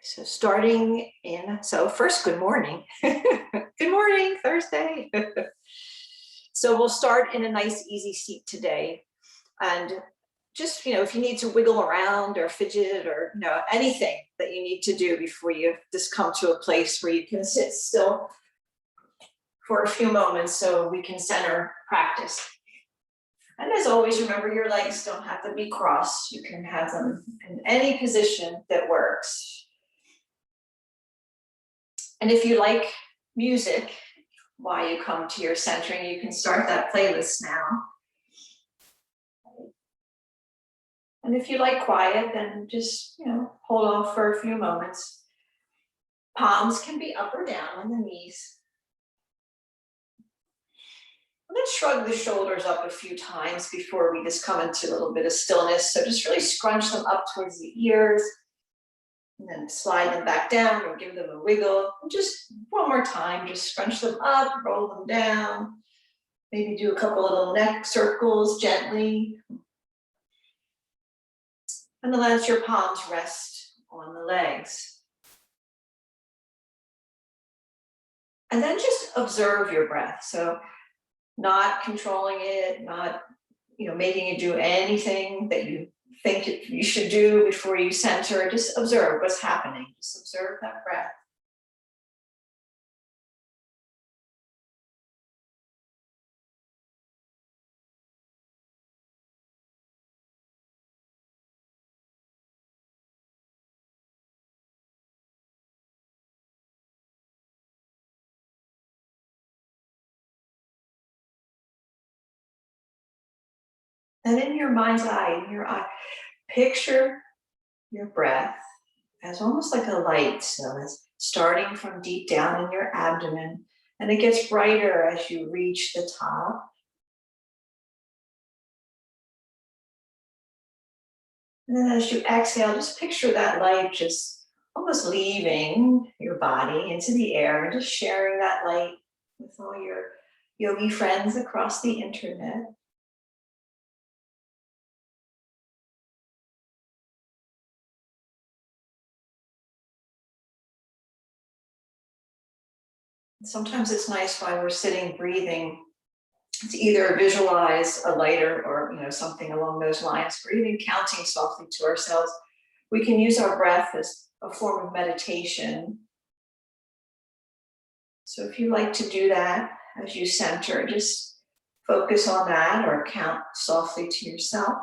So starting in, so first, good morning. Good morning, Thursday. So we'll start in a nice, easy seat today. And just, if you need to wiggle around or fidget or, anything that you need to do before you just come to a place where you can sit still for a few moments so we can center practice. And as always, remember your legs don't have to be crossed. You can have them in any position that works. And if you like music while you come to your centering, you can start that playlist now. And if you like quiet, then just, hold off for a few moments. Palms can be up or down on the knees. Let's shrug the shoulders up a few times before we just come into a little bit of stillness. So just really scrunch them up towards the ears. And then slide them back down or give them a wiggle. And just one more time, just scrunch them up, roll them down. Maybe do a couple of little neck circles gently. And then let your palms rest on the legs. And then just observe your breath. So not controlling it, not making it do anything that you think you should do before you center. Just observe what's happening. Just observe that breath. And in your mind's eye, picture your breath as almost like a light. So it's starting from deep down in your abdomen, and it gets brighter as you reach the top. And then as you exhale, just picture that light just almost leaving your body into the air and just sharing that light with all your yogi friends across the internet. Sometimes it's nice while we're sitting, breathing, to either visualize a lighter or something along those lines, or even counting softly to ourselves. We can use our breath as a form of meditation. So if you like to do that as you center, just focus on that or count softly to yourself.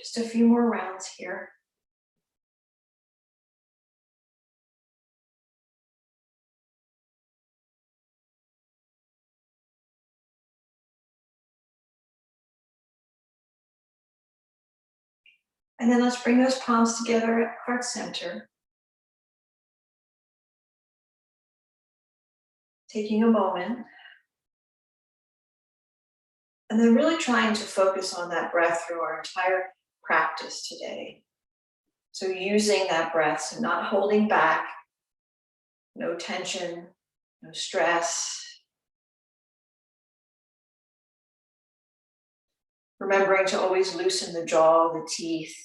Just a few more rounds here. And then let's bring those palms together at heart center. Taking a moment. And then really trying to focus on that breath through our entire practice today. So using that breath, so not holding back, no tension, no stress. Remembering to always loosen the jaw, the teeth.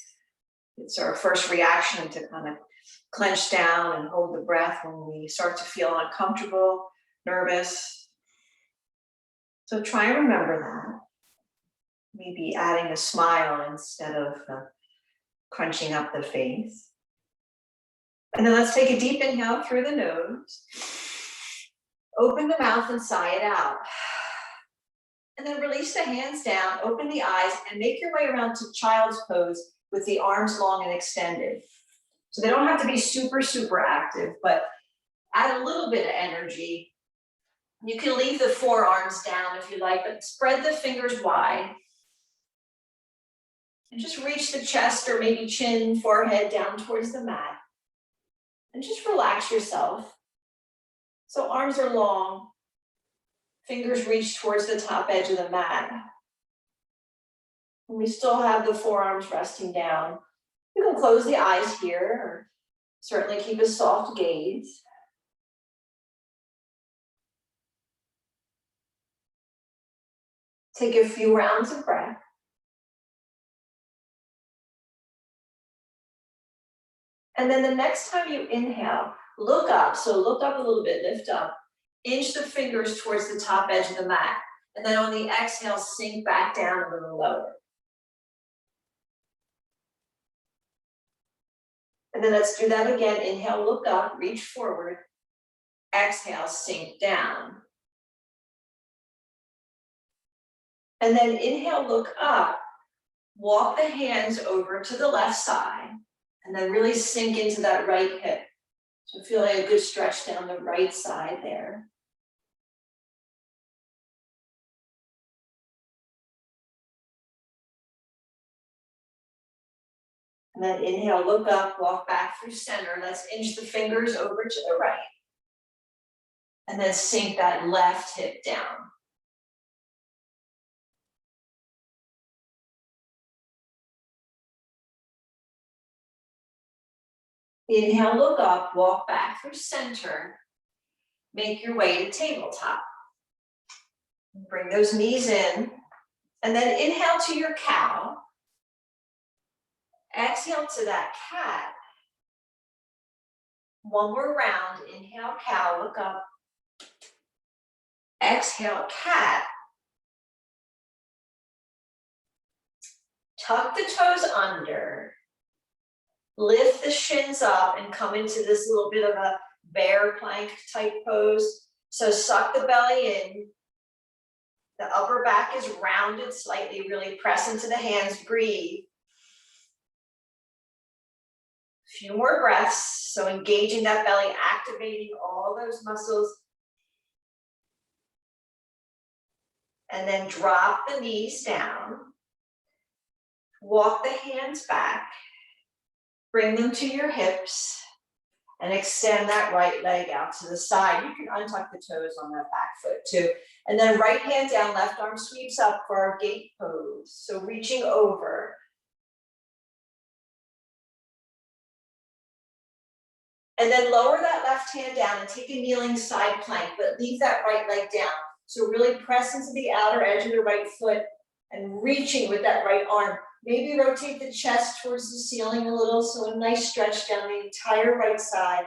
It's our first reaction to kind of clench down and hold the breath when we start to feel uncomfortable, nervous. So try and remember that. Maybe adding a smile instead of crunching up the face. And then let's take a deep inhale through the nose. Open the mouth and sigh it out. And then release the hands down, open the eyes, and make your way around to child's pose with the arms long and extended. So they don't have to be super, super active, but add a little bit of energy. You can leave the forearms down if you like, but spread the fingers wide. And just reach the chest or maybe chin, forehead down towards the mat. And just relax yourself. So arms are long, fingers reach towards the top edge of the mat. And we still have the forearms resting down. You can close the eyes here, or certainly keep a soft gaze. Take a few rounds of breath. And then the next time you inhale, look up. So look up a little bit, lift up. Inch the fingers towards the top edge of the mat. And then on the exhale, sink back down a little lower. And then let's do that again. Inhale, look up, reach forward. Exhale, sink down. And then inhale, look up. Walk the hands over to the left side. And then really sink into that right hip. So feeling a good stretch down the right side there. And then inhale, look up, walk back through center. Let's inch the fingers over to the right. And then sink that left hip down. Inhale, look up, walk back through center. Make your way to tabletop. Bring those knees in. And then inhale to your cow. Exhale to that cat. One more round. Inhale, cow, look up. Exhale, cat. Tuck the toes under. Lift the shins up and come into this little bit of a bear plank type pose. So suck the belly in. The upper back is rounded slightly. Really press into the hands. Breathe. A few more breaths. So engaging that belly, activating all those muscles. And then drop the knees down. Walk the hands back. Bring them to your hips. And extend that right leg out to the side. You can untuck the toes on that back foot too. And then right hand down, left arm sweeps up for our gate pose. So reaching over. And then lower that left hand down and take a kneeling side plank, but leave that right leg down. So really press into the outer edge of the right foot and reaching with that right arm. Maybe rotate the chest towards the ceiling a little, so a nice stretch down the entire right side.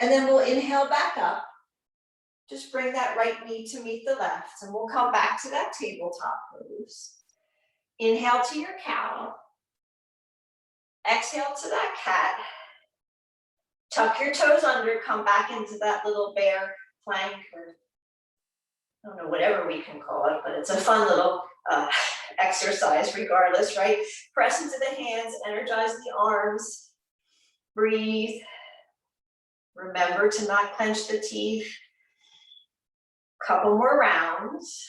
And then we'll inhale back up. Just bring that right knee to meet the left, and we'll come back to that tabletop pose. Inhale to your cow. Exhale to that cat. Tuck your toes under, come back into that little bear plank, or I don't know, whatever we can call it, but it's a fun little exercise regardless, right? Press into the hands, energize the arms, breathe. Remember to not clench the teeth. Couple more rounds.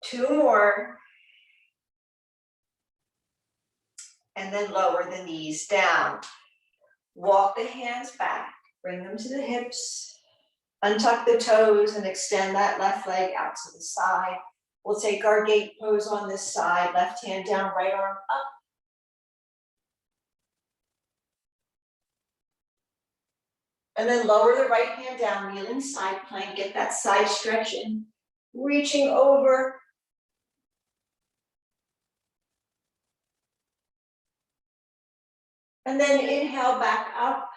2 more. And then lower the knees down. Walk the hands back. Bring them to the hips. Untuck the toes and extend that left leg out to the side. We'll take our gate pose on this side. Left hand down, right arm up. And then lower the right hand down, kneeling side plank. Get that side stretch in. Reaching over. And then inhale back up.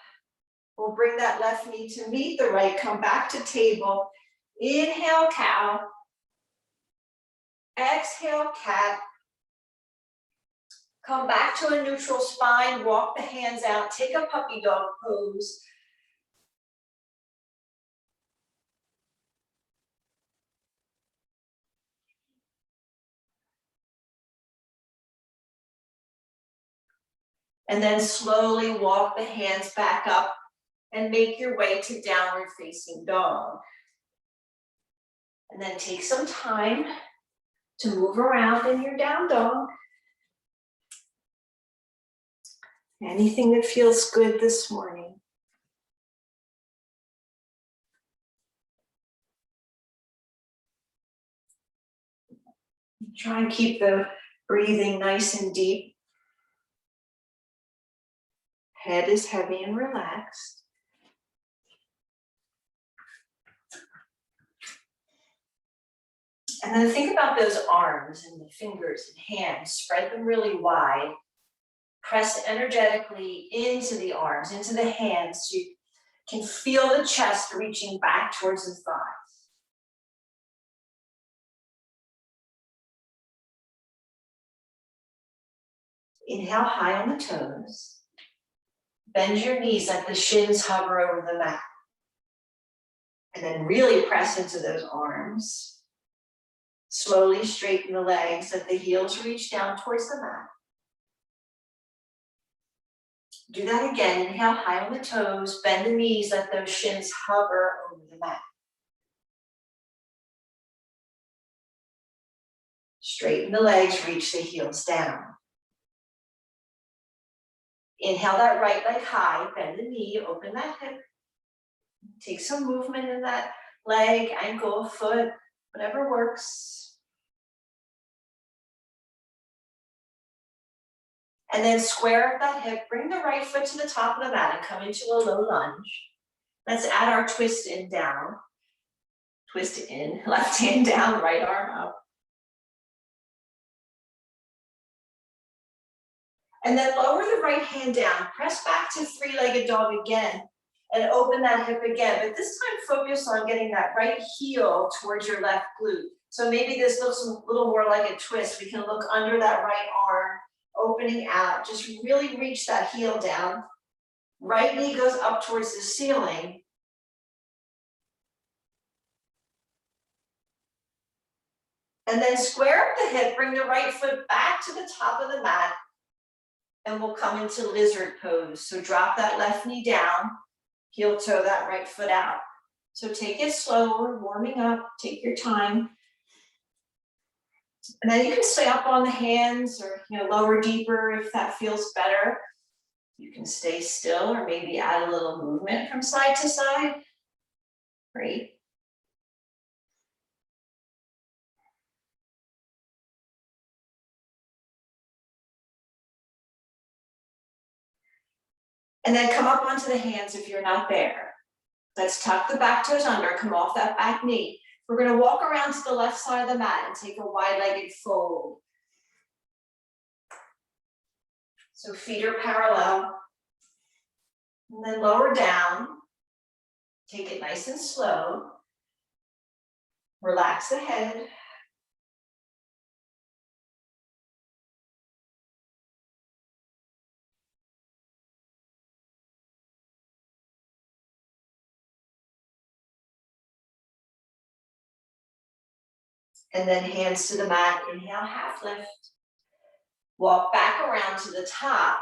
We'll bring that left knee to meet the right. Come back to table. Inhale, cow. Exhale, cat. Come back to a neutral spine. Walk the hands out. Take a puppy dog pose. And then slowly walk the hands back up and make your way to downward facing dog. And then take some time to move around in your down dog. Anything that feels good this morning. Try and keep the breathing nice and deep. Head is heavy and relaxed. And then think about those arms and the fingers and hands. Spread them really wide. Press energetically into the arms, into the hands. So you can feel the chest reaching back towards the thighs. Inhale high on the toes. Bend your knees, let the shins hover over the mat. And then really press into those arms. Slowly straighten the legs, let the heels reach down towards the mat. Do that again. Inhale high on the toes, bend the knees, let those shins hover over the mat. Straighten the legs, reach the heels down. Inhale that right leg high, bend the knee, open that hip. Take some movement in that leg, ankle, foot, whatever works. And then square up that hip, bring the right foot to the top of the mat and come into a low lunge. Let's add our twist in down. Twist in, left hand down, right arm up. And then lower the right hand down, press back to three-legged dog again, and open that hip again. But this time focus on getting that right heel towards your left glute. So maybe this looks a little more like a twist. We can look under that right arm, opening out. Just really reach that heel down. Right knee goes up towards the ceiling. And then square up the hip, bring the right foot back to the top of the mat. And we'll come into lizard pose. So drop that left knee down, heel toe that right foot out. So take it slower, warming up, take your time. And then you can stay up on the hands or lower deeper if that feels better. You can stay still or maybe add a little movement from side to side. Great. And then come up onto the hands if you're not there. Let's tuck the back toes under, come off that back knee. We're going to walk around to the left side of the mat and take a wide-legged fold. So feet are parallel. And then lower down. Take it nice and slow. Relax the head. And then hands to the mat, inhale, half lift. Walk back around to the top.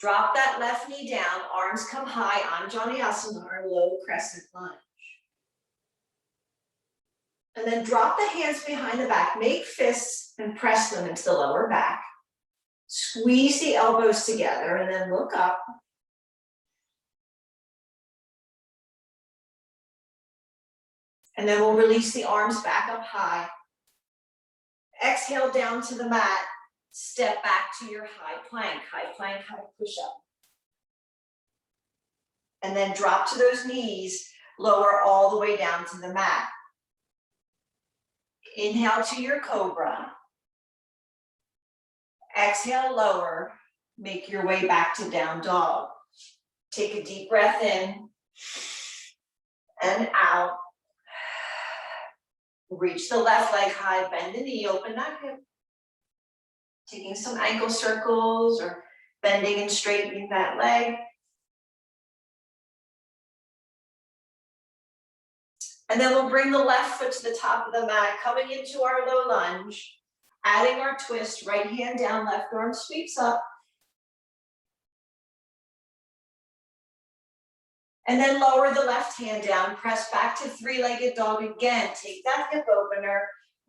Drop that left knee down, arms come high, Anjaneyasana, or low crescent lunge. And then drop the hands behind the back, make fists and press them into the lower back. Squeeze the elbows together and then look up. And then we'll release the arms back up high. Exhale down to the mat. Step back to your high plank, high push up. And then drop to those knees, lower all the way down to the mat. Inhale to your cobra. Exhale, lower, make your way back to down dog. Take a deep breath in and out. Reach the left leg high, bend the knee, open that hip. Taking some ankle circles or bending and straightening that leg. And then we'll bring the left foot to the top of the mat, coming into our low lunge, adding our twist, right hand down, left arm sweeps up. And then lower the left hand down, press back to three-legged dog again. Take that hip opener,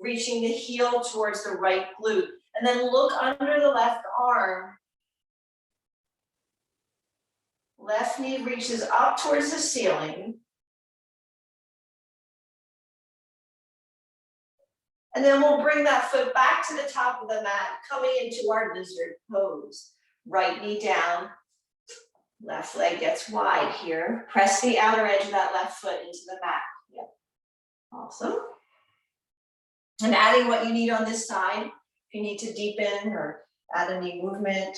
reaching the heel towards the right glute. And then look under the left arm. Left knee reaches up towards the ceiling. And then we'll bring that foot back to the top of the mat, coming into our lizard pose. Right knee down, left leg gets wide here. Press the outer edge of that left foot into the mat. Yep. Awesome. And adding what you need on this side, if you need to deepen or add any movement.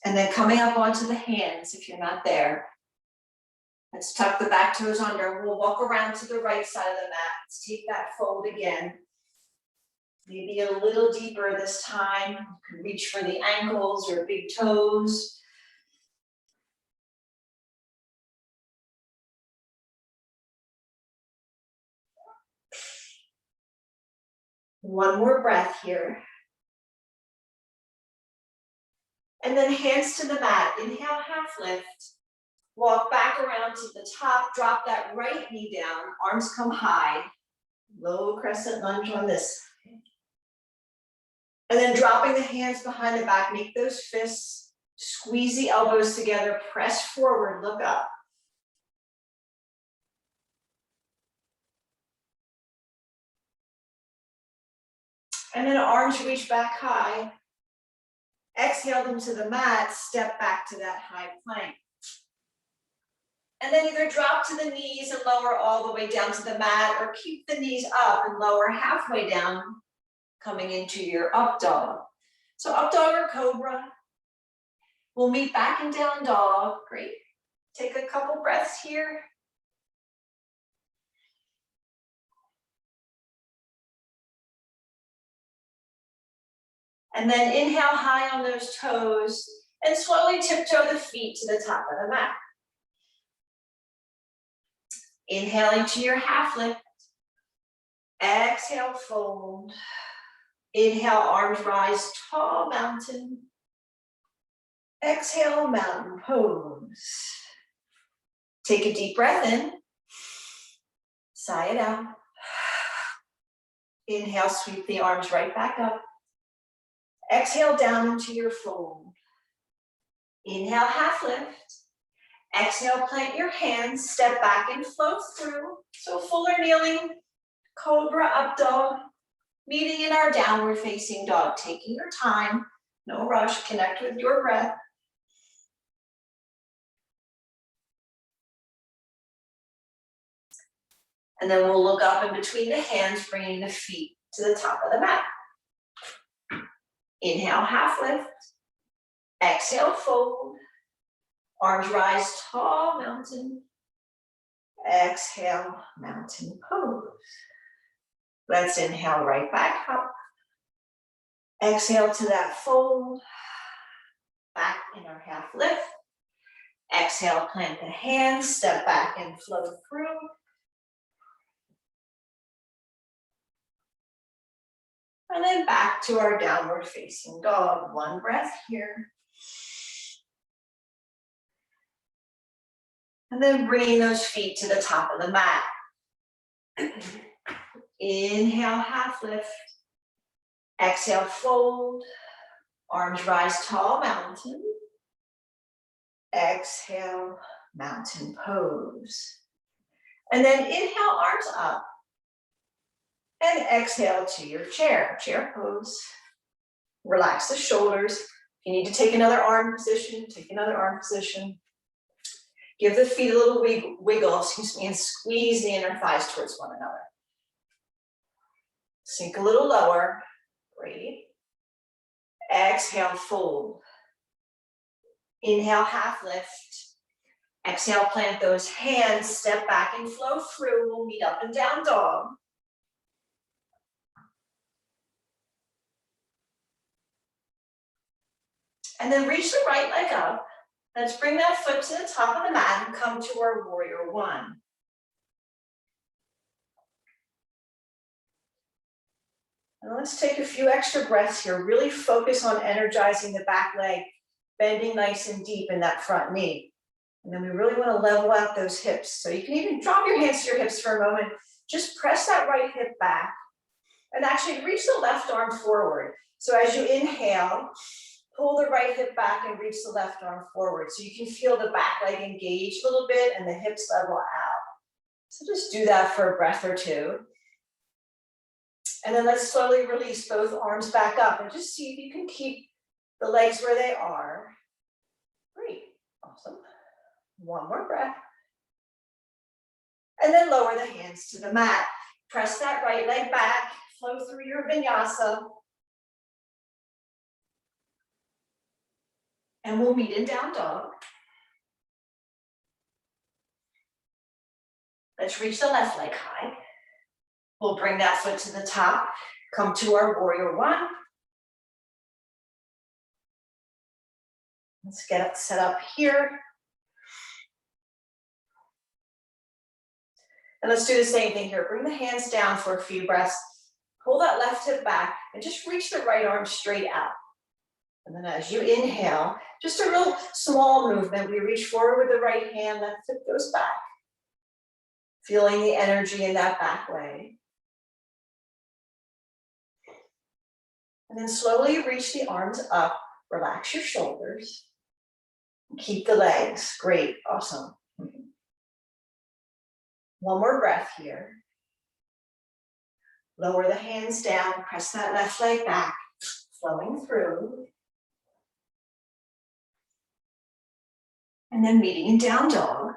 And then coming up onto the hands, if you're not there. Let's tuck the back toes under. We'll walk around to the right side of the mat. Let's take that fold again. Maybe a little deeper this time. You can reach for the ankles or big toes. One more breath here. And then hands to the mat. Inhale, half lift. Walk back around to the top. Drop that right knee down. Arms come high. Low crescent lunge on this. And then dropping the hands behind the back. Make those fists. Squeeze the elbows together. Press forward. Look up. And then arms reach back high. Exhale them to the mat, step back to that high plank. And then either drop to the knees and lower all the way down to the mat, or keep the knees up and lower halfway down, coming into your up dog. So up dog or cobra. We'll meet back in down dog. Great. Take a couple breaths here. And then inhale high on those toes and slowly tiptoe the feet to the top of the mat. Inhaling to your half lift. Exhale, fold. Inhale, arms rise, tall mountain. Exhale, mountain pose. Take a deep breath in. Sigh it out. Inhale, sweep the arms right back up. Exhale down into your fold. Inhale, half lift. Exhale, plant your hands, step back and float through. So full or kneeling, cobra, up dog, meeting in our downward facing dog. Taking your time, no rush, connect with your breath. And then we'll look up in between the hands, bringing the feet to the top of the mat. Inhale, half lift. Exhale, fold. Arms rise, tall mountain. Exhale, mountain pose. Let's inhale right back up. Exhale to that fold. Back in our half lift. Exhale, plant the hands, step back and flow through. And then back to our downward facing dog. One breath here. And then bringing those feet to the top of the mat. Inhale, half lift. Exhale, fold. Arms rise, tall mountain. Exhale, mountain pose. And then inhale, arms up. And exhale to your chair pose. Relax the shoulders. If you need to take another arm position, take another arm position. Give the feet a little wiggle, and squeeze the inner thighs towards one another. Sink a little lower. Great. Exhale, fold. Inhale, half lift. Exhale, plant those hands, step back and flow through. We'll meet up and down dog. And then reach the right leg up. Let's bring that foot to the top of the mat and come to our warrior one. And let's take a few extra breaths here. Really focus on energizing the back leg. bending nice and deep in that front knee. And then we really want to level out those hips. So you can even drop your hands to your hips for a moment. Just press that right hip back and actually reach the left arm forward. So as you inhale, pull the right hip back and reach the left arm forward. So you can feel the back leg engage a little bit and the hips level out. So just do that for a breath or two. And then let's slowly release both arms back up and just see if you can keep the legs where they are. Great, awesome. One more breath. And then lower the hands to the mat. Press that right leg back, flow through your vinyasa. And we'll meet in down dog. Let's reach the left leg high. We'll bring that foot to the top. Come to our warrior one. Let's get it set up here. And let's do the same thing here. Bring the hands down for a few breaths. Pull that left hip back and just reach the right arm straight out. And then as you inhale, just a real small movement. We reach forward with the right hand, left hip goes back. Feeling the energy in that back leg. And then slowly reach the arms up, relax your shoulders. Keep the legs, great, awesome. One more breath here. Lower the hands down, press that left leg back, flowing through. And then meeting in down dog.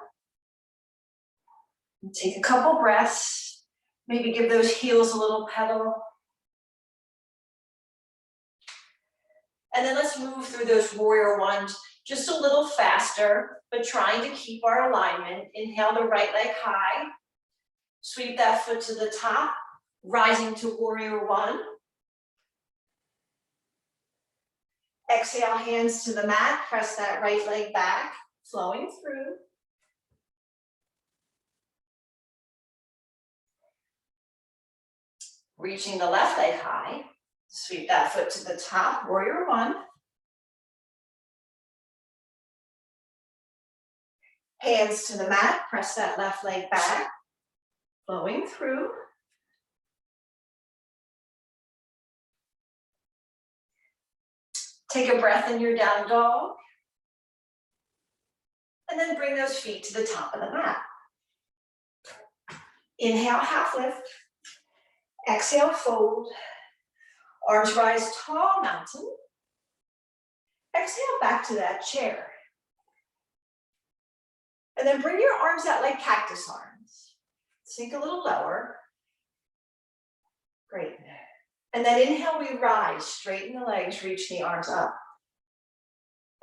And take a couple breaths, maybe give those heels a little pedal. And then let's move through those warrior ones just a little faster, but trying to keep our alignment. Inhale the right leg high. Sweep that foot to the top, rising to warrior one. Exhale, hands to the mat, press that right leg back, flowing through. Reaching the left leg high, sweep that foot to the top, warrior one. Hands to the mat, press that left leg back, flowing through. Take a breath in your down dog. And then bring those feet to the top of the mat. Inhale, half lift. Exhale, fold. Arms rise tall, mountain. Exhale, back to that chair. And then bring your arms out like cactus arms. Sink a little lower. Great. And then inhale, we rise, straighten the legs, reach the arms up.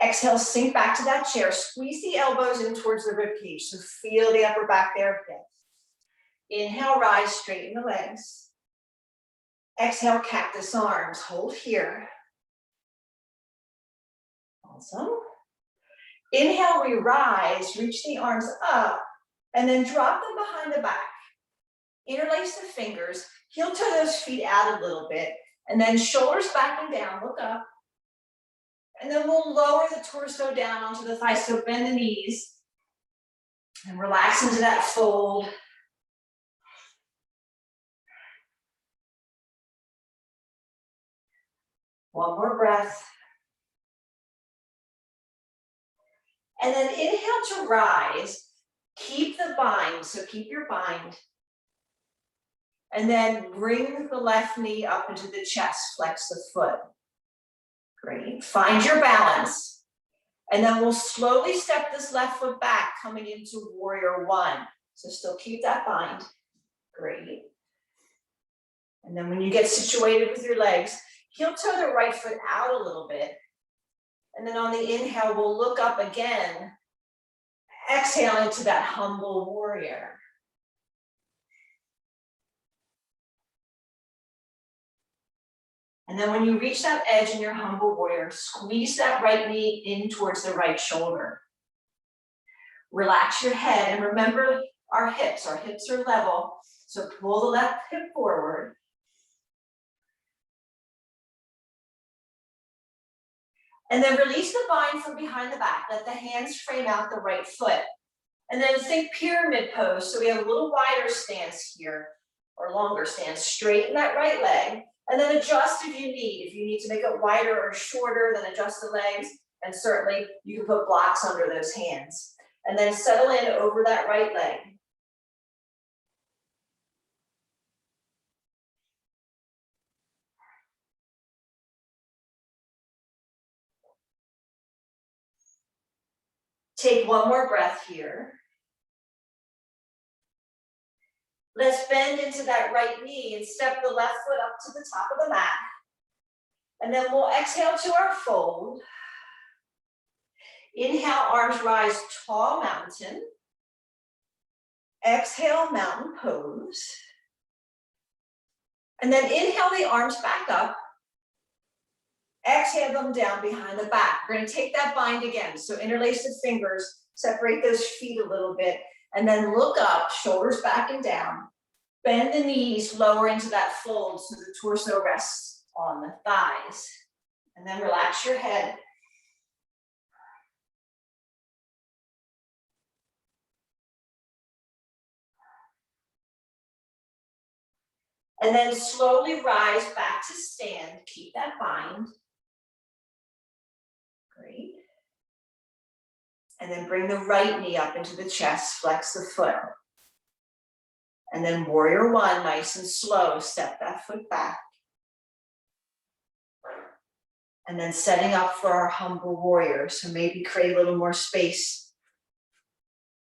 Exhale, sink back to that chair. Squeeze the elbows in towards the ribcage. So feel the upper back there. Inhale, rise, straighten the legs. Exhale, cactus arms. Hold here. Awesome. Inhale, we rise, reach the arms up, and then drop them behind the back. Interlace the fingers, heel toe those feet out a little bit, and then shoulders back and down, look up. And then we'll lower the torso down onto the thighs, so bend the knees. And relax into that fold. One more breath. And then inhale to rise. Keep the bind, so keep your bind. And then bring the left knee up into the chest, flex the foot. Great, find your balance. And then we'll slowly step this left foot back, coming into warrior one. So still keep that bind, great. And then when you get situated with your legs, heel toe the right foot out a little bit. And then on the inhale, we'll look up again. Exhale into that humble warrior. And then when you reach that edge in your humble warrior, squeeze that right knee in towards the right shoulder. Relax your head and remember our hips are level. So pull the left hip forward. And then release the bind from behind the back. Let the hands frame out the right foot. And then think pyramid pose. So we have a little wider stance here, or longer stance. Straighten that right leg, and then adjust if you need. If you need to make it wider or shorter, then adjust the legs. And certainly you can put blocks under those hands. And then settle in over that right leg. Take one more breath here. Let's bend into that right knee and step the left foot up to the top of the mat. And then we'll exhale to our fold. Inhale, arms rise, tall mountain. Exhale, mountain pose. And then inhale the arms back up. Exhale them down behind the back. We're going to take that bind again. So interlace the fingers, separate those feet a little bit, and then look up, shoulders back and down. Bend the knees lower into that fold so the torso rests on the thighs. And then relax your head. And then slowly rise back to stand. Keep that bind. Great. And then bring the right knee up into the chest, flex the foot. And then warrior one, nice and slow, step that foot back. And then setting up for our humble warrior. So maybe create a little more space.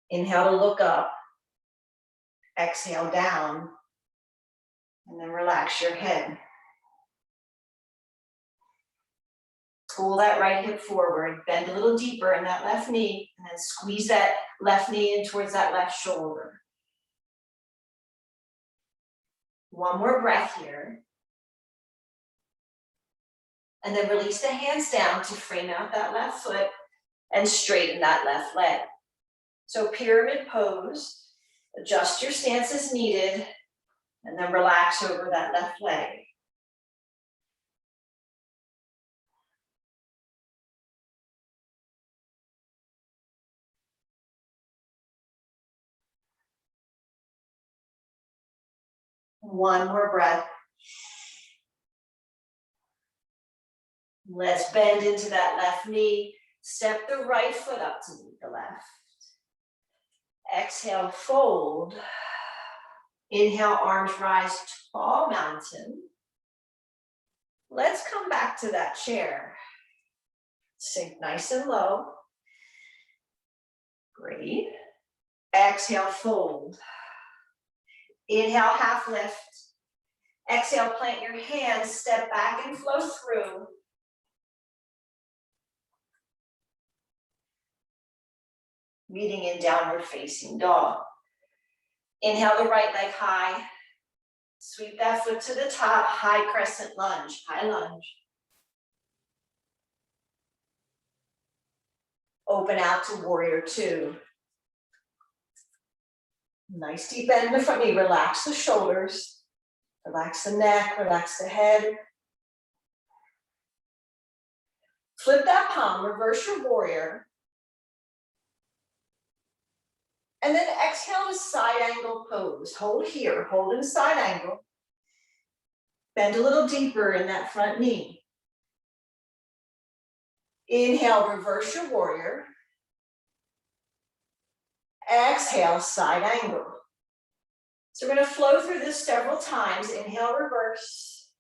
Inhale to look up. Exhale down. And then relax your head. Pull that right hip forward, bend a little deeper in that left knee, and then squeeze that left knee in towards that left shoulder. One more breath here. And then release the hands down to frame out that left foot and straighten that left leg. So pyramid pose, adjust your stance as needed, and then relax over that left leg. One more breath. Let's bend into that left knee. Step the right foot up to meet the left. Exhale, fold. Inhale, arms rise, tall mountain. Let's come back to that chair. Sink nice and low. Great. Exhale, fold. Inhale, half lift. Exhale, plant your hands, step back and flow through. Meeting in downward facing dog. Inhale the right leg high. Sweep that foot to the top, high crescent lunge, high lunge. Open out to warrior two. Nice deep bend in the front knee. Relax the shoulders. Relax the neck, relax the head. Flip that palm, reverse your warrior. And then exhale to side angle pose. Hold here, hold in side angle. Bend a little deeper in that front knee. Inhale, reverse your warrior. Exhale, side angle. So we're going to flow through this several times. Inhale, reverse.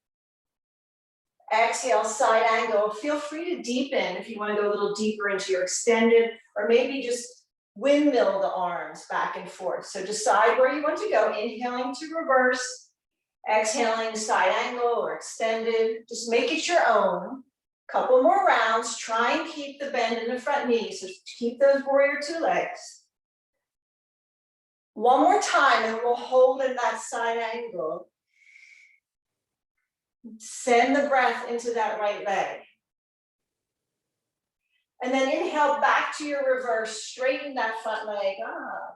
Exhale, side angle. Feel free to deepen if you want to go a little deeper into your extended, or maybe just windmill the arms back and forth. So decide where you want to go. Inhaling to reverse, exhaling side angle or extended. Just make it your own. Couple more rounds. Try and keep the bend in the front knee. So keep those warrior two legs. One more time and we'll hold in that side angle. Send the breath into that right leg. And then inhale back to your reverse, straighten that front leg,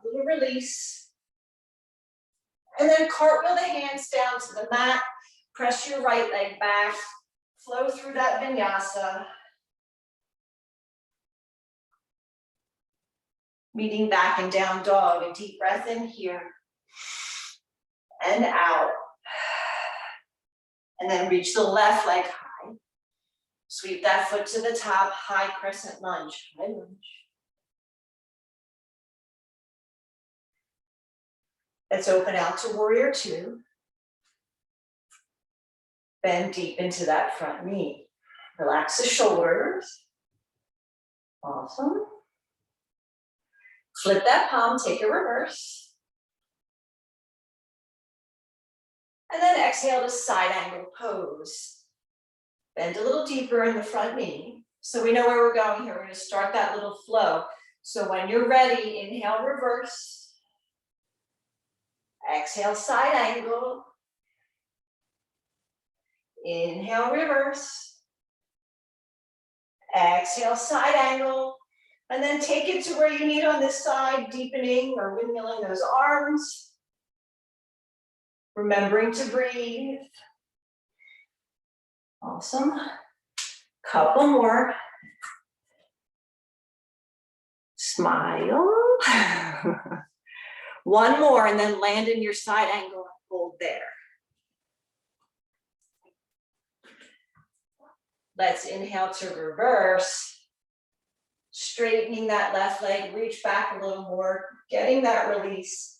little release. And then cartwheel the hands down to the mat, press your right leg back, flow through that vinyasa. Meeting back in down dog, a deep breath in here and out. And then reach the left leg high. Sweep that foot to the top, high crescent lunge, high lunge. Let's open out to warrior two. Bend deep into that front knee. Relax the shoulders. Awesome. Flip that palm, take a reverse. And then exhale to side angle pose. Bend a little deeper in the front knee. So we know where we're going here. We're going to start that little flow. So when you're ready, inhale, reverse. Exhale, side angle. Inhale, reverse. Exhale, side angle. And then take it to where you need on this side, deepening or windmilling those arms. Remembering to breathe. Awesome. Couple more. Smile. One more, and then land in your side angle and hold there. Let's inhale to reverse. Straightening that left leg, reach back a little more, getting that release.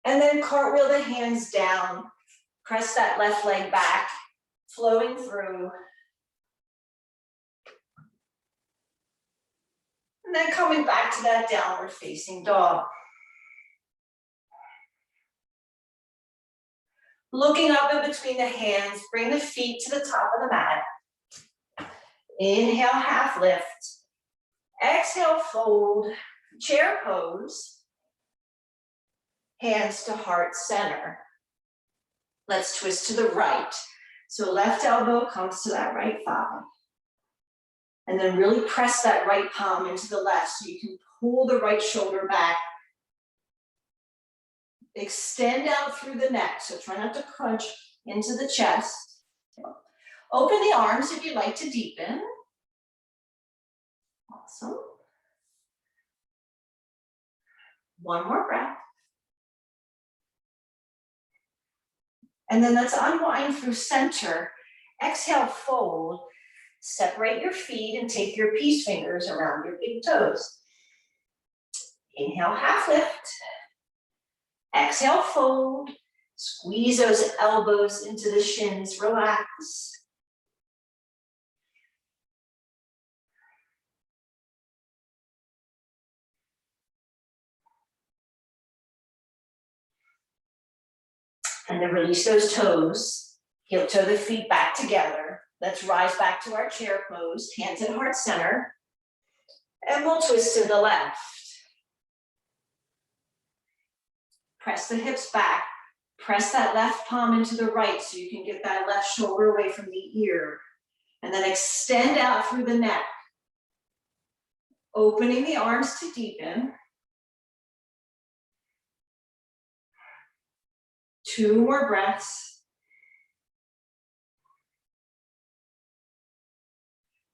And then cartwheel the hands down. Press that left leg back, flowing through. And then coming back to that downward facing dog. Looking up in between the hands, bring the feet to the top of the mat. Inhale, half lift. Exhale, fold, chair pose. Hands to heart center. Let's twist to the right. So left elbow comes to that right thigh. And then really press that right palm into the left so you can pull the right shoulder back. Extend out through the neck, so try not to crunch into the chest. Open the arms if you'd like to deepen. Awesome. One more breath. And then let's unwind through center. Exhale, fold. Separate your feet and take your peace fingers around your big toes. Inhale, half lift. Exhale, fold. Squeeze those elbows into the shins, relax. And then release those toes. Heel toe the feet back together. Let's rise back to our chair pose, hands at heart center. And we'll twist to the left. Press the hips back. Press that left palm into the right so you can get that left shoulder away from the ear. And then extend out through the neck. Opening the arms to deepen. 2 more breaths.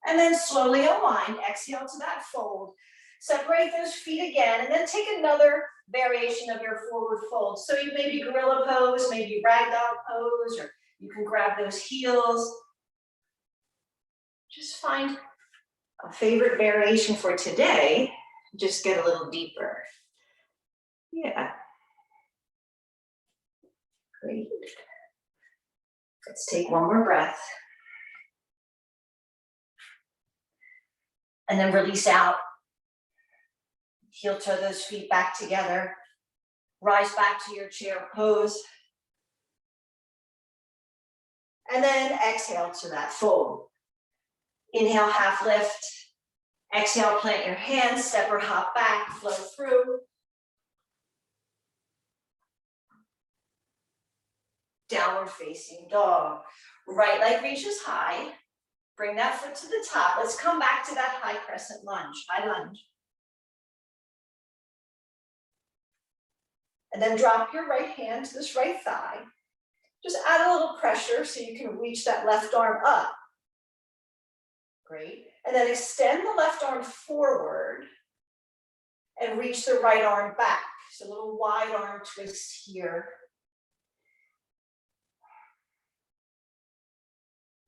And then slowly unwind, exhale to that fold. Separate those feet again, and then take another variation of your forward fold. So you maybe gorilla pose, maybe ragdoll pose, or you can grab those heels. Just find a favorite variation for today. Just get a little deeper. Yeah. Great. Let's take one more breath. And then release out. Heel toe those feet back together. Rise back to your chair pose. And then exhale to that fold. Inhale, half lift. Exhale, plant your hands, step or hop back, flow through. Downward facing dog. Right leg reaches high. Bring that foot to the top. Let's come back to that high crescent lunge, high lunge. And then drop your right hand to this right thigh. Just add a little pressure so you can reach that left arm up. Great. And then extend the left arm forward. and reach the right arm back. So a little wide arm twist here.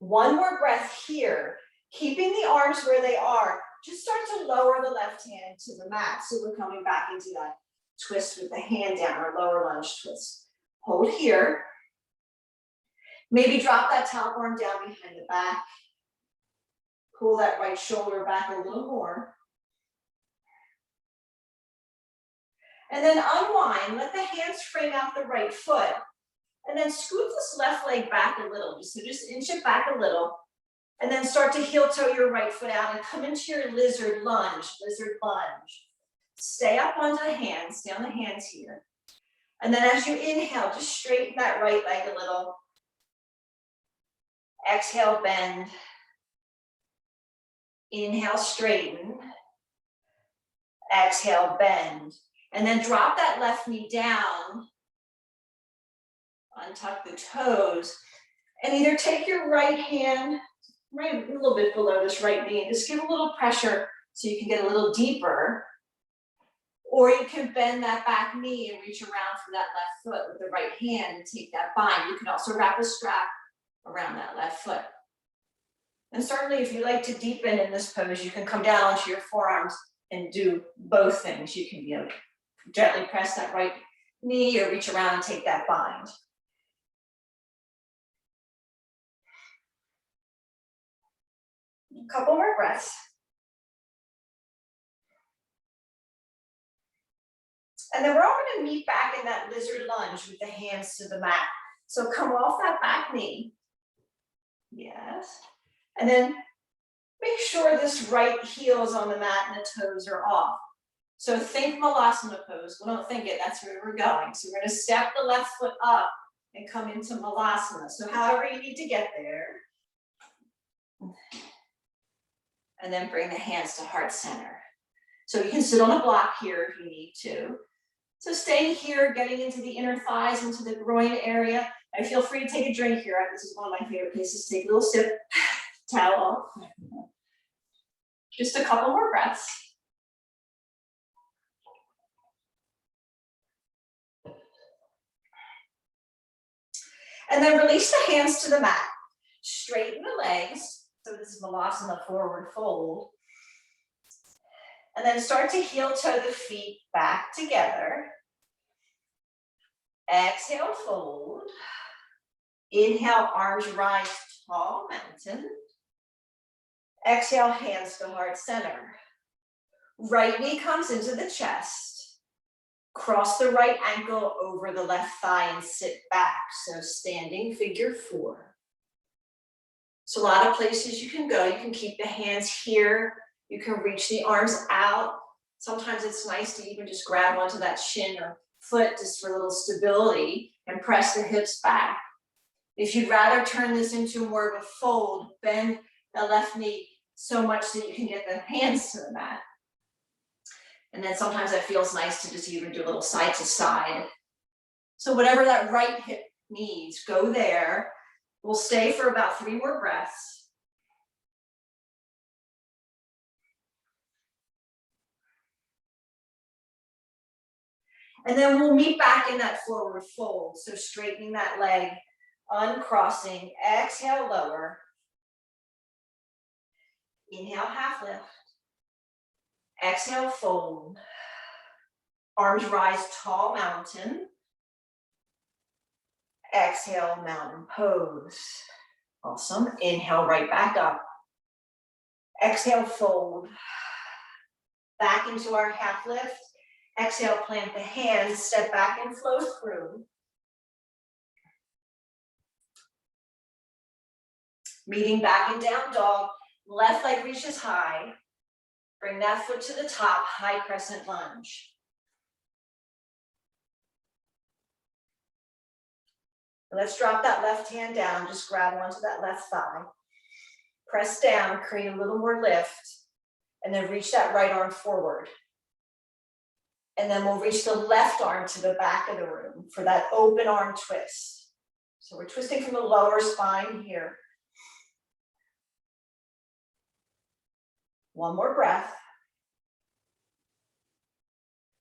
One more breath here, keeping the arms where they are. Just start to lower the left hand to the mat. So we're coming back into that twist with the hand down, or lower lunge twist. Hold here. Maybe drop that top arm down behind the back. Pull that right shoulder back a little more. And then unwind, let the hands frame out the right foot. And then scoot this left leg back a little. So just inch it back a little. And then start to heel toe your right foot out and come into your lizard lunge, Stay up onto the hands, stay on the hands here. And then as you inhale, just straighten that right leg a little. Exhale, bend. Inhale, straighten. Exhale, bend. And then drop that left knee down. Untuck the toes. And either take your right hand right a little bit below this right knee and just give a little pressure so you can get a little deeper. Or you can bend that back knee and reach around for that left foot with the right hand and take that bind. You can also wrap a strap around that left foot. And certainly if you like to deepen in this pose, you can come down onto your forearms and do both things. You can, gently press that right knee or reach around and take that bind. A couple more breaths. And then we're all going to meet back in that lizard lunge with the hands to the mat. So come off that back knee. Yes. And then make sure this right heel is on the mat and the toes are off. So think Malasana pose. We don't think it, that's where we're going. So we're going to step the left foot up and come into Malasana. So however you need to get there. And then bring the hands to heart center. So you can sit on a block here if you need to. So staying here, getting into the inner thighs, into the groin area. And feel free to take a drink here. This is one of my favorite places. Take a little sip, towel off. Just a couple more breaths. And then release the hands to the mat. Straighten the legs. So this is Malasana forward fold. And then start to heel toe the feet back together. Exhale, fold. Inhale, arms rise, tall mountain. Exhale, hands to heart center. Right knee comes into the chest. Cross the right ankle over the left thigh and sit back. So standing figure four. So a lot of places you can go. You can keep the hands here. You can reach the arms out. Sometimes it's nice to even just grab onto that shin or foot just for a little stability and press the hips back. If you'd rather turn this into more of a fold, bend the left knee so much that you can get the hands to the mat. And then sometimes it feels nice to just even do a little side to side. So whatever that right hip needs, go there. We'll stay for about 3 more breaths. And then we'll meet back in that forward fold. So straightening that leg, uncrossing, exhale, lower. Inhale, half lift. Exhale, fold. Arms rise, tall mountain. Exhale, mountain pose. Awesome. Inhale, right back up. Exhale, fold. Back into our half lift. Exhale, plant the hands, step back and flow through. Meeting back in down dog. Left leg reaches high. Bring that foot to the top, high crescent lunge. Let's drop that left hand down, just grab onto that left thigh. Press down, create a little more lift, and then reach that right arm forward. And then we'll reach the left arm to the back of the room for that open arm twist. So we're twisting from the lower spine here. One more breath.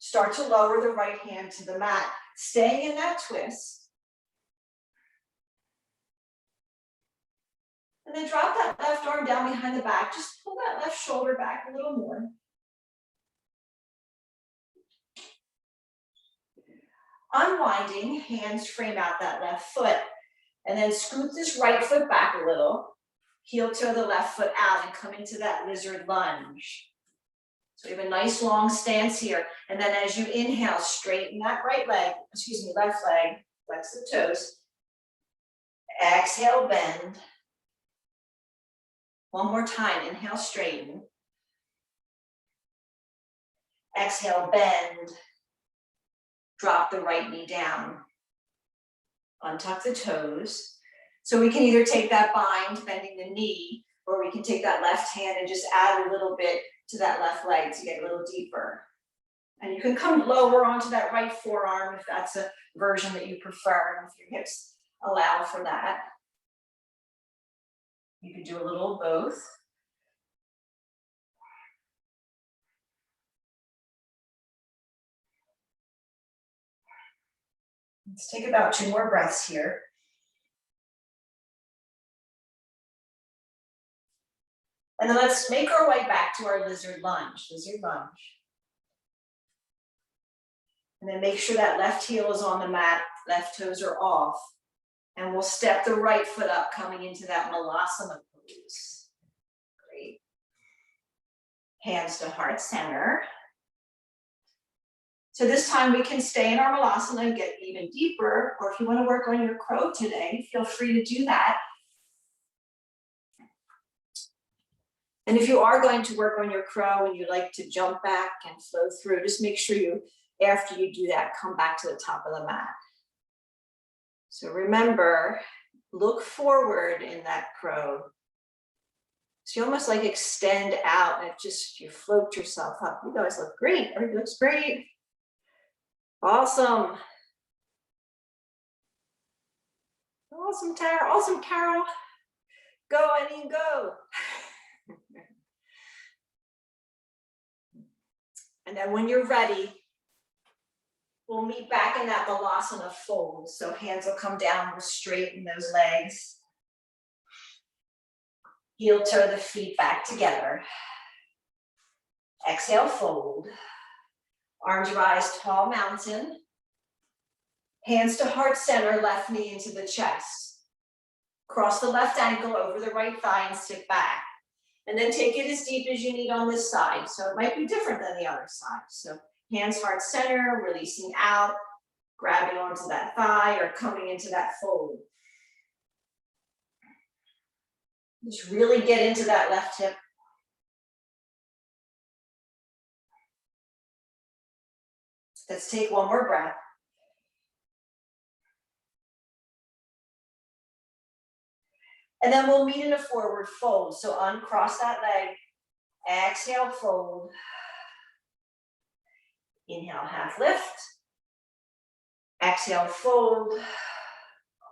Start to lower the right hand to the mat, staying in that twist. And then drop that left arm down behind the back. Just pull that left shoulder back a little more. Unwinding, hands frame out that left foot. And then scoot this right foot back a little. Heel toe the left foot out and come into that lizard lunge. So we have a nice long stance here. And then as you inhale, straighten that left leg, flex the toes. Exhale, bend. One more time, inhale, straighten. Exhale, bend. Drop the right knee down. Untuck the toes. So we can either take that bind, bending the knee, or we can take that left hand and just add a little bit to that left leg to get a little deeper. And you can come lower onto that right forearm if that's a version that you prefer, and if your hips allow for that. You can do a little of both. Let's take about 2 more breaths here. And then let's make our way back to our lizard lunge, And then make sure that left heel is on the mat, left toes are off. And we'll step the right foot up, coming into that malasana pose. Great. Hands to heart center. So this time we can stay in our malasana and get even deeper, or if you want to work on your crow today, feel free to do that. And if you are going to work on your crow and you like to jump back and flow through, just make sure you, after you do that, come back to the top of the mat. So remember, look forward in that crow. So you almost like extend out and you float yourself up. You guys look great. Everybody looks great. Awesome. Awesome, Tara. Awesome, Carol. Go, Eileen, go. And then when you're ready, we'll meet back in that malasana fold. So hands will come down, we'll straighten those legs. Heel toe the feet back together. Exhale, fold. Arms rise, tall mountain. Hands to heart center, left knee into the chest. Cross the left ankle over the right thigh and sit back. And then take it as deep as you need on this side. So it might be different than the other side. So hands heart center, releasing out, grabbing onto that thigh or coming into that fold. Just really get into that left hip. Let's take one more breath. And then we'll meet in a forward fold. So uncross that leg, exhale, fold. Inhale, half lift. Exhale, fold.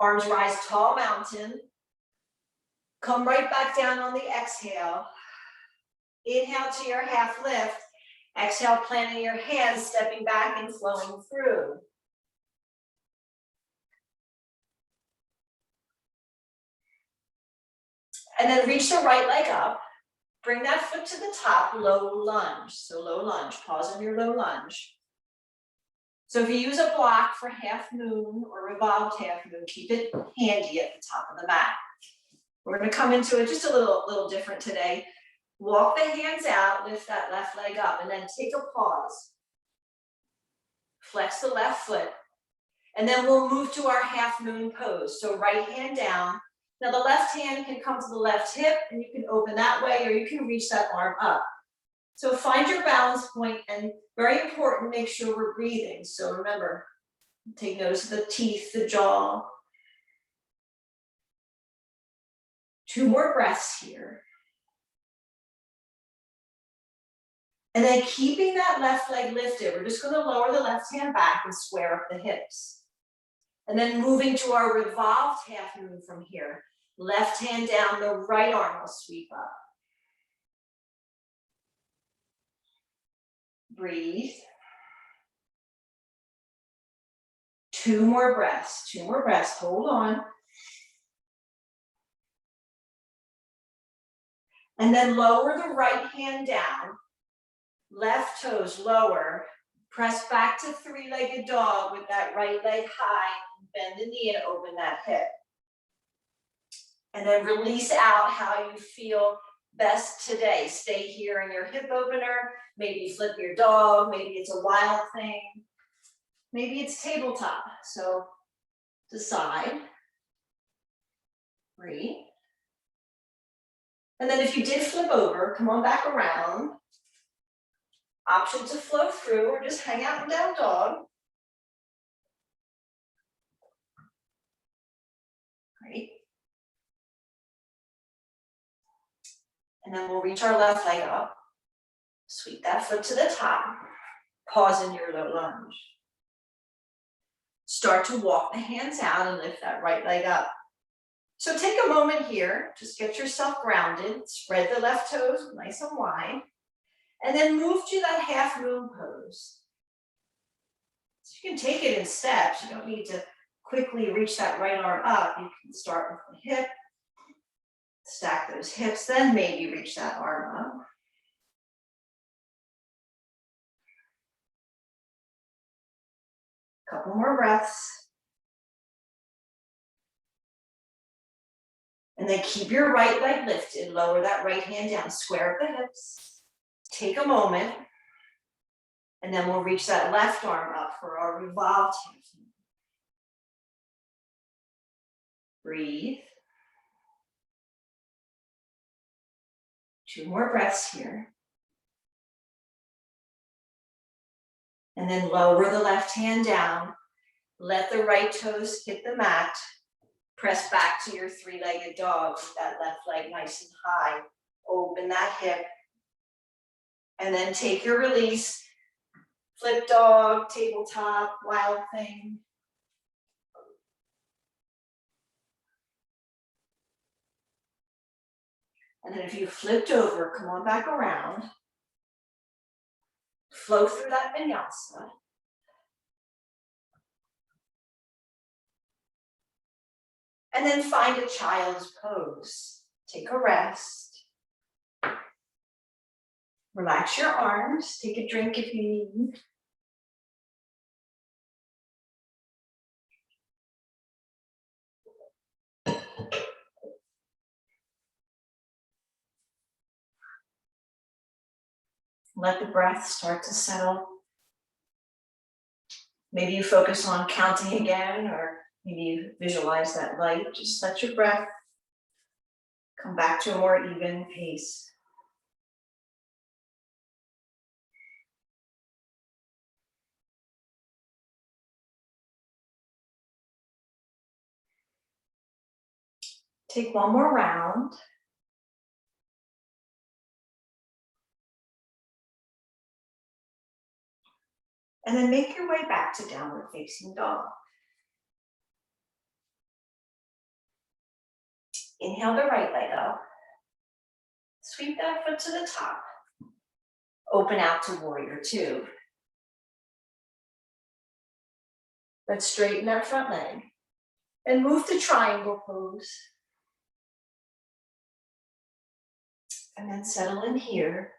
Arms rise, tall mountain. Come right back down on the exhale. Inhale to your half lift. Exhale, planting your hands, stepping back and flowing through. And then reach the right leg up. Bring that foot to the top, low lunge. So low lunge, pause on your low lunge. So if you use a block for half moon or revolved half moon, keep it handy at the top of the mat. We're gonna come into it just a little different today. Walk the hands out, lift that left leg up, and then take a pause. Flex the left foot, and then we'll move to our half moon pose. So right hand down. Now the left hand can come to the left hip, and you can open that way, or you can reach that arm up. So find your balance point, and very important, make sure we're breathing. So remember, take notice of the teeth, the jaw. 2 more breaths here. And then keeping that left leg lifted, we're just gonna lower the left hand back and square up the hips. And then moving to our revolved half moon from here. Left hand down, the right arm will sweep up. Breathe. Two more breaths, hold on. And then lower the right hand down, left toes lower, press back to three-legged dog with that right leg high, bend the knee and open that hip. And then release out how you feel best today. Stay here in your hip opener, maybe flip your dog, maybe it's a wild thing, maybe it's tabletop. So decide, breathe. And then if you did flip over, come on back around. Option to flow through or just hang out in down dog. Great. And then we'll reach our left leg up. Sweep that foot to the top. Pause in your low lunge. Start to walk the hands out and lift that right leg up. So take a moment here, just get yourself grounded, spread the left toes nice and wide, and then move to that half moon pose. So you can take it in steps, you don't need to quickly reach that right arm up. You can start with the hip, stack those hips, then maybe reach that arm up. Couple more breaths. And then keep your right leg lifted, lower that right hand down, square up the hips. Take a moment, and then we'll reach that left arm up for our revolved hand. Breathe. Two more breaths here. And then lower the left hand down. Let the right toes hit the mat. Press back to your three-legged dog with that left leg nice and high. Open that hip. And then take your release. Flip dog, tabletop, wild thing. And then if you flipped over, come on back around. Flow through that vinyasa. And then find a child's pose. Take a rest. Relax your arms. Take a drink if you need. Let the breath start to settle. Maybe you focus on counting again, or maybe you visualize that light. Just let your breath come back to a more even pace. Take one more round. And then make your way back to downward facing dog. Inhale the right leg up. Sweep that foot to the top. Open out to warrior two. Let's straighten that front leg. And move to triangle pose. And then settle in here.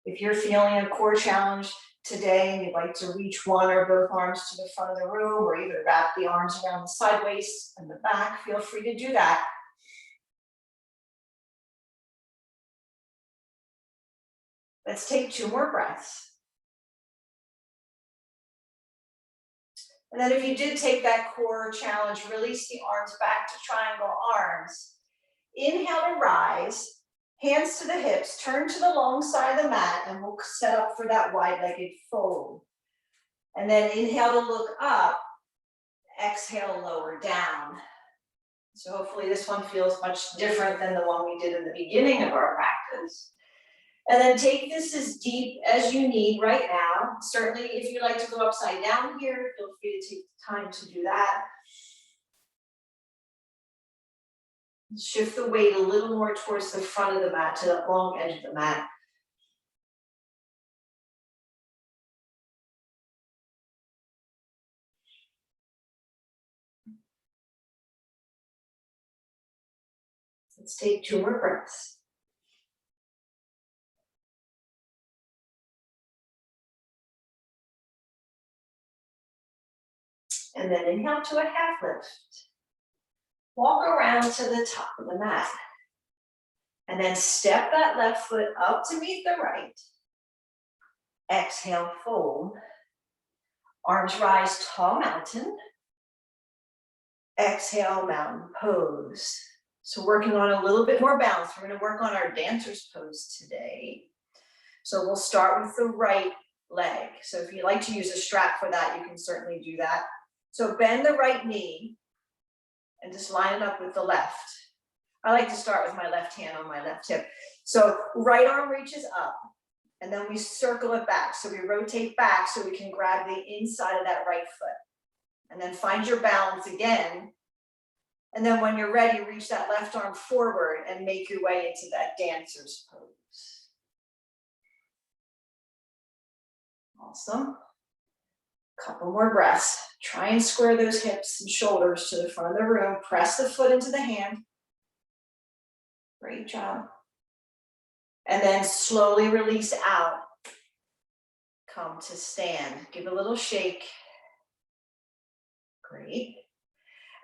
If you're feeling a core challenge today and you'd like to reach one or both arms to the front of the room, or either wrap the arms around the side waist and the back, feel free to do that. Let's take two more breaths. And then if you did take that core challenge, release the arms back to triangle arms. Inhale to rise. Hands to the hips, turn to the long side of the mat, and we'll set up for that wide-legged fold. And then inhale to look up, exhale, lower down. So hopefully this one feels much different than the one we did in the beginning of our practice. And then take this as deep as you need right now. Certainly if you like to go upside down here, feel free to take time to do that. Shift the weight a little more towards the front of the mat, to the long edge of the mat. Let's take 2 more breaths. And then inhale to a half lift. Walk around to the top of the mat. And then step that left foot up to meet the right. Exhale, fold. Arms rise, tall mountain. Exhale, mountain pose. So working on a little bit more balance. We're going to work on our dancer's pose today. So we'll start with the right leg. So if you like to use a strap for that, you can certainly do that. So bend the right knee and just line it up with the left. I like to start with my left hand on my left hip. So right arm reaches up and then we circle it back. So we rotate back so we can grab the inside of that right foot. And then find your balance again. And then when you're ready, reach that left arm forward and make your way into that dancer's pose. Awesome. Couple more breaths. Try and square those hips and shoulders to the front of the room. Press the foot into the hand. Great job. And then slowly release out. Come to stand. Give a little shake. Great.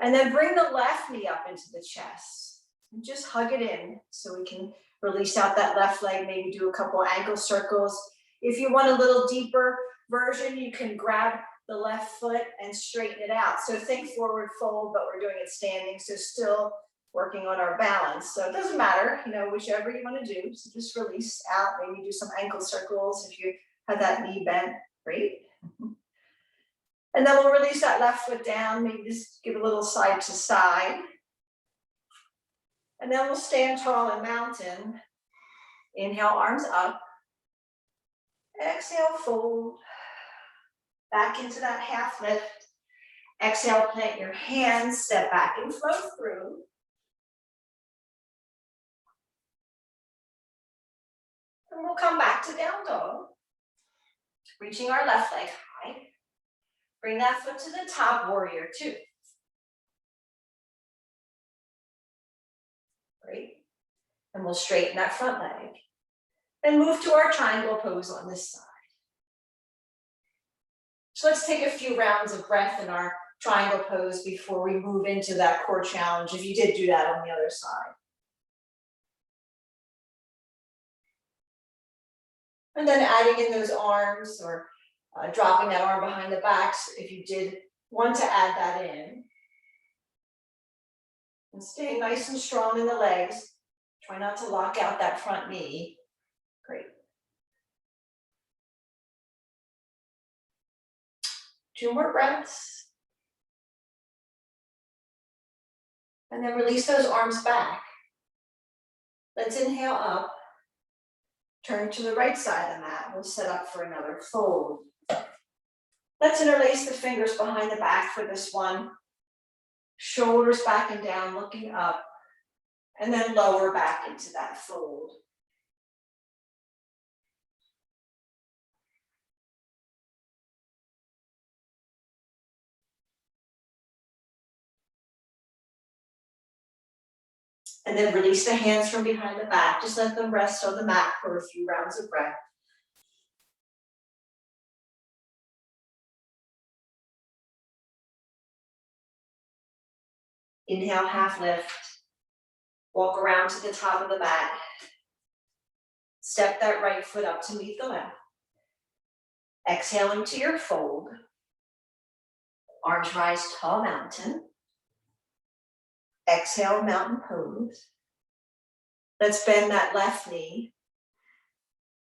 And then bring the left knee up into the chest. And just hug it in so we can release out that left leg. Maybe do a couple ankle circles. If you want a little deeper version, you can grab the left foot and straighten it out. So think forward fold, but we're doing it standing. So still working on our balance. So it doesn't matter, whichever you want to do. So just release out, maybe do some ankle circles if you have that knee bent. Great. And then we'll release that left foot down, maybe just give a little side to side. And then we'll stand tall in mountain. Inhale, arms up. Exhale, fold. Back into that half lift. Exhale, plant your hands, step back and flow through. And we'll come back to down dog. Reaching our left leg high. Bring that foot to the top, warrior 2. Great. And we'll straighten that front leg. And move to our triangle pose on this side. So let's take a few rounds of breath in our triangle pose before we move into that core challenge, if you did do that on the other side. And then adding in those arms or dropping that arm behind the back if you did want to add that in. And stay nice and strong in the legs. Try not to lock out that front knee. Great. 2 more breaths. And then release those arms back. Let's inhale up. Turn to the right side of the mat. We'll set up for another fold. Let's interlace the fingers behind the back for this one. Shoulders back and down, looking up. And then lower back into that fold. And then release the hands from behind the back. Just let them rest on the mat for a few rounds of breath. Inhale, half lift. Walk around to the top of the mat. Step that right foot up to meet the left. Exhaling to your fold. Arms rise, tall mountain. Exhale, mountain pose. Let's bend that left knee.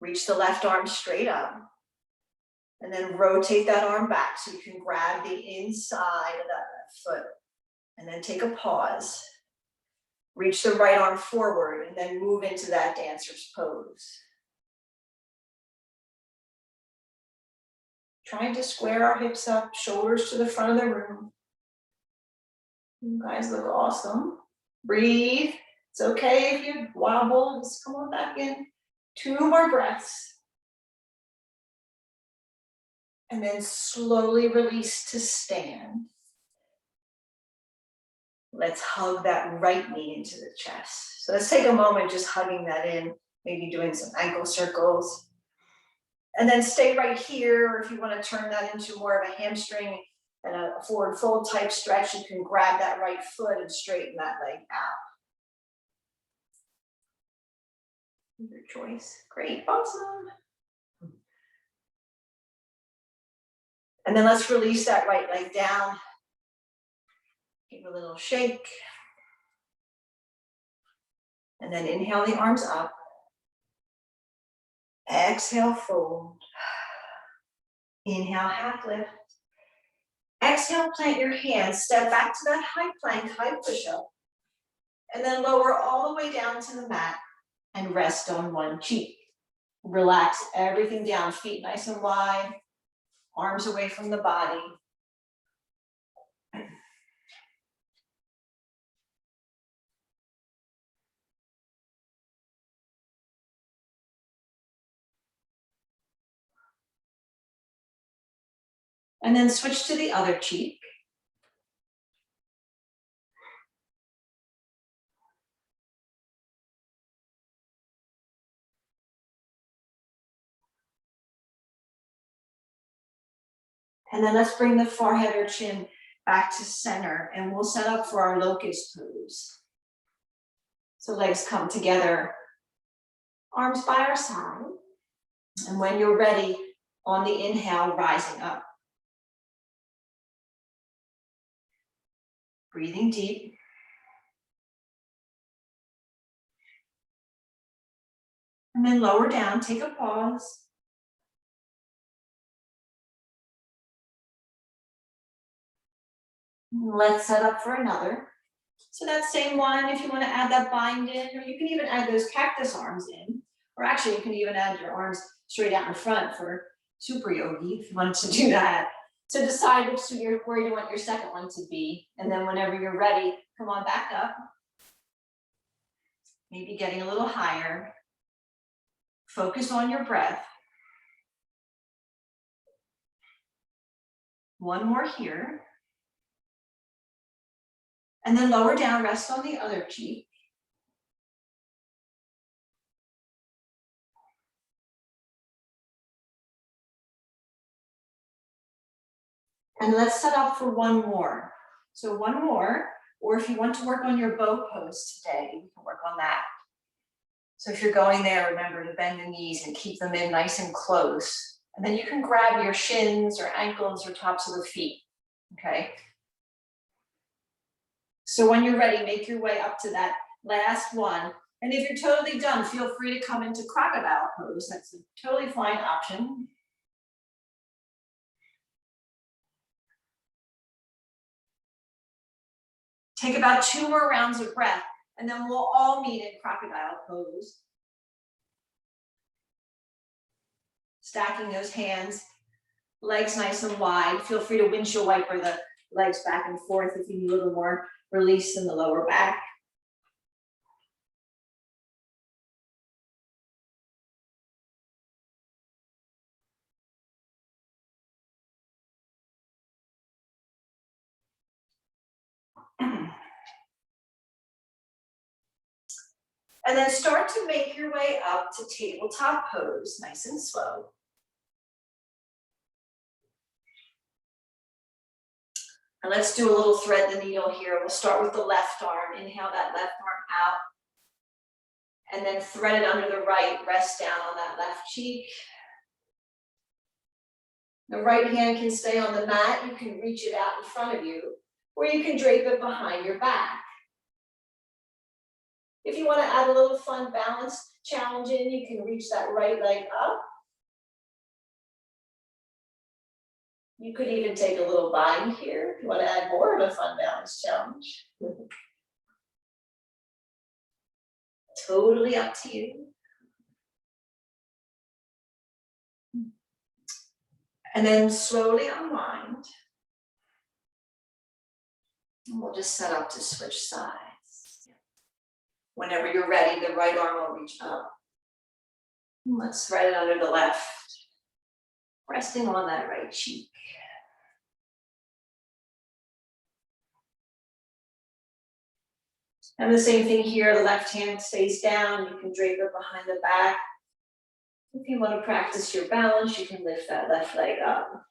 Reach the left arm straight up. And then rotate that arm back so you can grab the inside of that left foot. And then take a pause. Reach the right arm forward and then move into that dancer's pose. Trying to square our hips up, shoulders to the front of the room. You guys look awesome. Breathe. It's okay if you wobble. Just come on back in. 2 more breaths. And then slowly release to stand. Let's hug that right knee into the chest. So let's take a moment just hugging that in, maybe doing some ankle circles. And then stay right here, or if you want to turn that into more of a hamstring and a forward fold type stretch, you can grab that right foot and straighten that leg out. Your choice. Great, awesome. And then let's release that right leg down. Give a little shake. And then inhale the arms up. Exhale, fold. Inhale, half lift. Exhale, plant your hands. Step back to that high plank, high push-up. And then lower all the way down to the mat and rest on one cheek. Relax everything down, feet nice and wide, arms away from the body. And then switch to the other cheek. And then let's bring the forehead or chin back to center, and we'll set up for our locust pose. So legs come together, arms by our side. And when you're ready, on the inhale, rising up. Breathing deep. And then lower down, take a pause. Let's set up for another. So that same one, if you want to add that bind in, or you can even add those cactus arms in, or actually you can even add your arms straight out in front for super yogi if you wanted to do that. So decide where you want your second one to be. And then whenever you're ready, come on back up. Maybe getting a little higher. Focus on your breath. One more here. And then lower down, rest on the other cheek. And let's set up for one more. So one more, or if you want to work on your bow pose today, you can work on that. So if you're going there, remember to bend the knees and keep them in nice and close. And then you can grab your shins or ankles or tops of the feet, okay? So when you're ready, make your way up to that last one. And if you're totally done, feel free to come into crocodile pose. That's a totally fine option. Take about 2 more rounds of breath, and then we'll all meet in crocodile pose. Stacking those hands, legs nice and wide. Feel free to windshield wiper the legs back and forth if you need a little more release in the lower back. And then start to make your way up to tabletop pose, nice and slow. And let's do a little thread the needle here. We'll start with the left arm. Inhale that left arm out. And then thread it under the right. Rest down on that left cheek. The right hand can stay on the mat. You can reach it out in front of you, or you can drape it behind your back. If you want to add a little fun balance challenge in, you can reach that right leg up. You could even take a little bind here if you want to add more of a fun balance challenge. Totally up to you. And then slowly unwind. And we'll just set up to switch sides. Whenever you're ready, the right arm will reach up. Let's thread it under the left, resting on that right cheek. And the same thing here, the left hand stays down, you can drape it behind the back. If you want to practice your balance, you can lift that left leg up.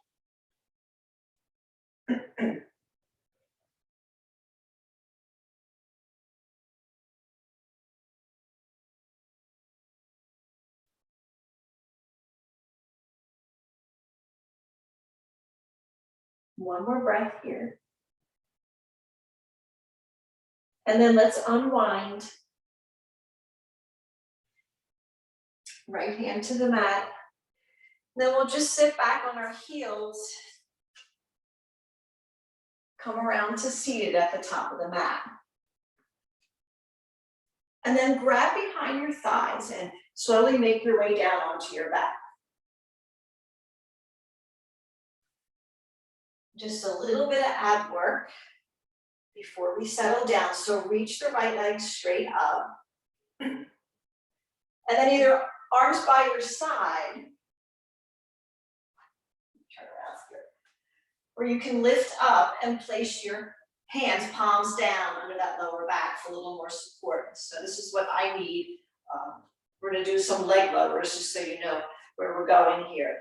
One more breath here. And then let's unwind. Right hand to the mat. Then we'll just sit back on our heels. Come around to seated at the top of the mat. And then grab behind your thighs and slowly make your way down onto your back. Just a little bit of ab work before we settle down. So reach the right leg straight up. And then either arms by your side, turn around here, or you can lift up and place your hands, palms down under that lower back for a little more support. So this is what I need. We're gonna do some leg lowers just so you know where we're going here.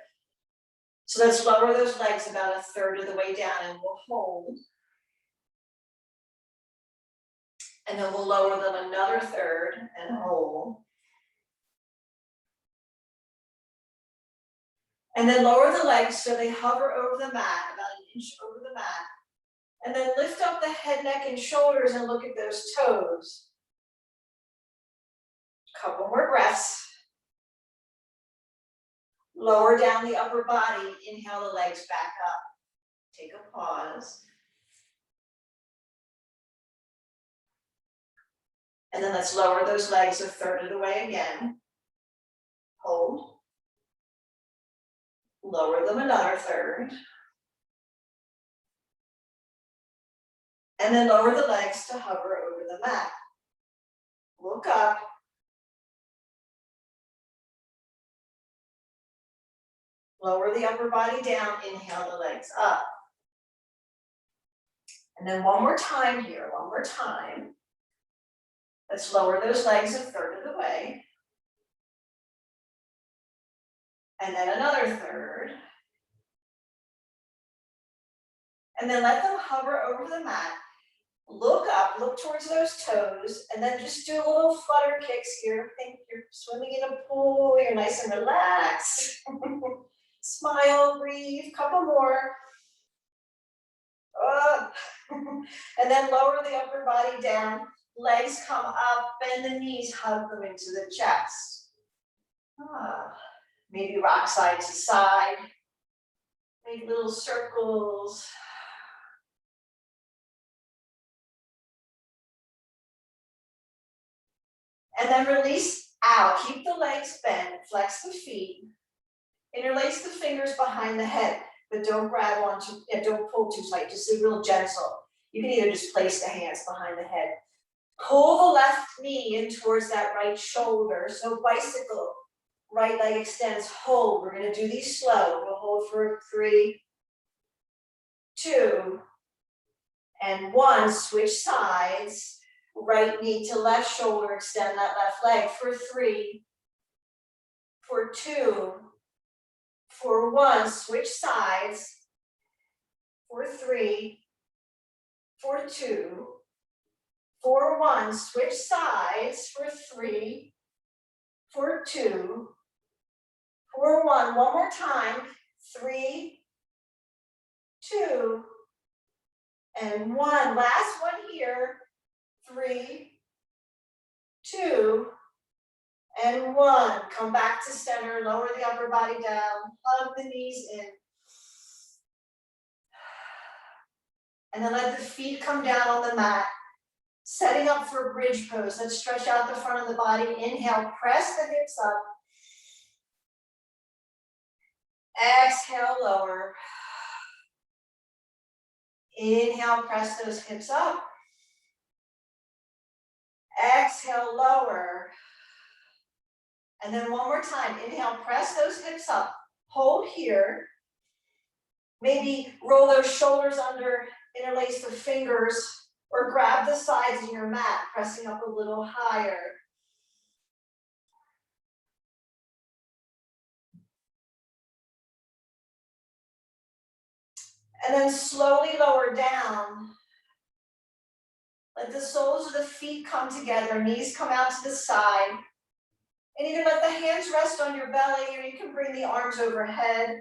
So let's lower those legs about a third of the way down and we'll hold. And then we'll lower them another third and hold. And then lower the legs so they hover over the mat, about an inch over the mat. And then lift up the head, neck, and shoulders and look at those toes. Couple more breaths. Lower down the upper body, inhale the legs back up. Take a pause. And then let's lower those legs a third of the way again. Hold. Lower them another third. And then lower the legs to hover over the mat. Look up. Lower the upper body down, inhale the legs up. And then one more time here, one more time. Let's lower those legs a third of the way. And then another third. And then let them hover over the mat. Look up, look towards those toes, and then just do little flutter kicks here. Think you're swimming in a pool, you're nice and relaxed. Smile, breathe, couple more. Up. And then lower the upper body down. Legs come up, bend the knees, hug them into the chest. Maybe rock side to side. Make little circles. And then release out. Keep the legs bent, flex the feet. Interlace the fingers behind the head, but don't grab onto, don't pull too tight, just be real gentle. You can either just place the hands behind the head. Pull the left knee in towards that right shoulder. So bicycle, right leg extends, hold. We're gonna do these slow. We'll hold for 3, 2, and 1. Switch sides. Right knee to left shoulder, extend that left leg for 3, for 2, for 1, switch sides, for 3, for 2, for 1, switch sides, for 3, for 2, for 1, one more time, 3, 2, and 1, last one here, 3, 2, and 1. Come back to center, lower the upper body down, hug the knees in. And then let the feet come down on the mat. Setting up for bridge pose. Let's stretch out the front of the body. Inhale, press the hips up. Exhale, lower. Inhale, press those hips up. Exhale, lower. And then one more time, inhale, press those hips up. Hold here. Maybe roll those shoulders under, interlace the fingers. Or grab the sides of your mat, pressing up a little higher. And then slowly lower down. Let the soles of the feet come together, knees come out to the side. And you can let the hands rest on your belly, or you can bring the arms overhead,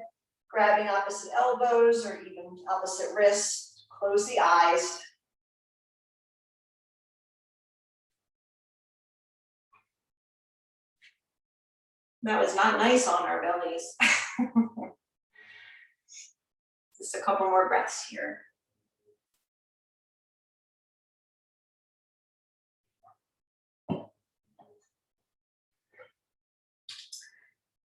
grabbing opposite elbows or even opposite wrists. Close the eyes. That was not nice on our bellies. Just a couple more breaths here.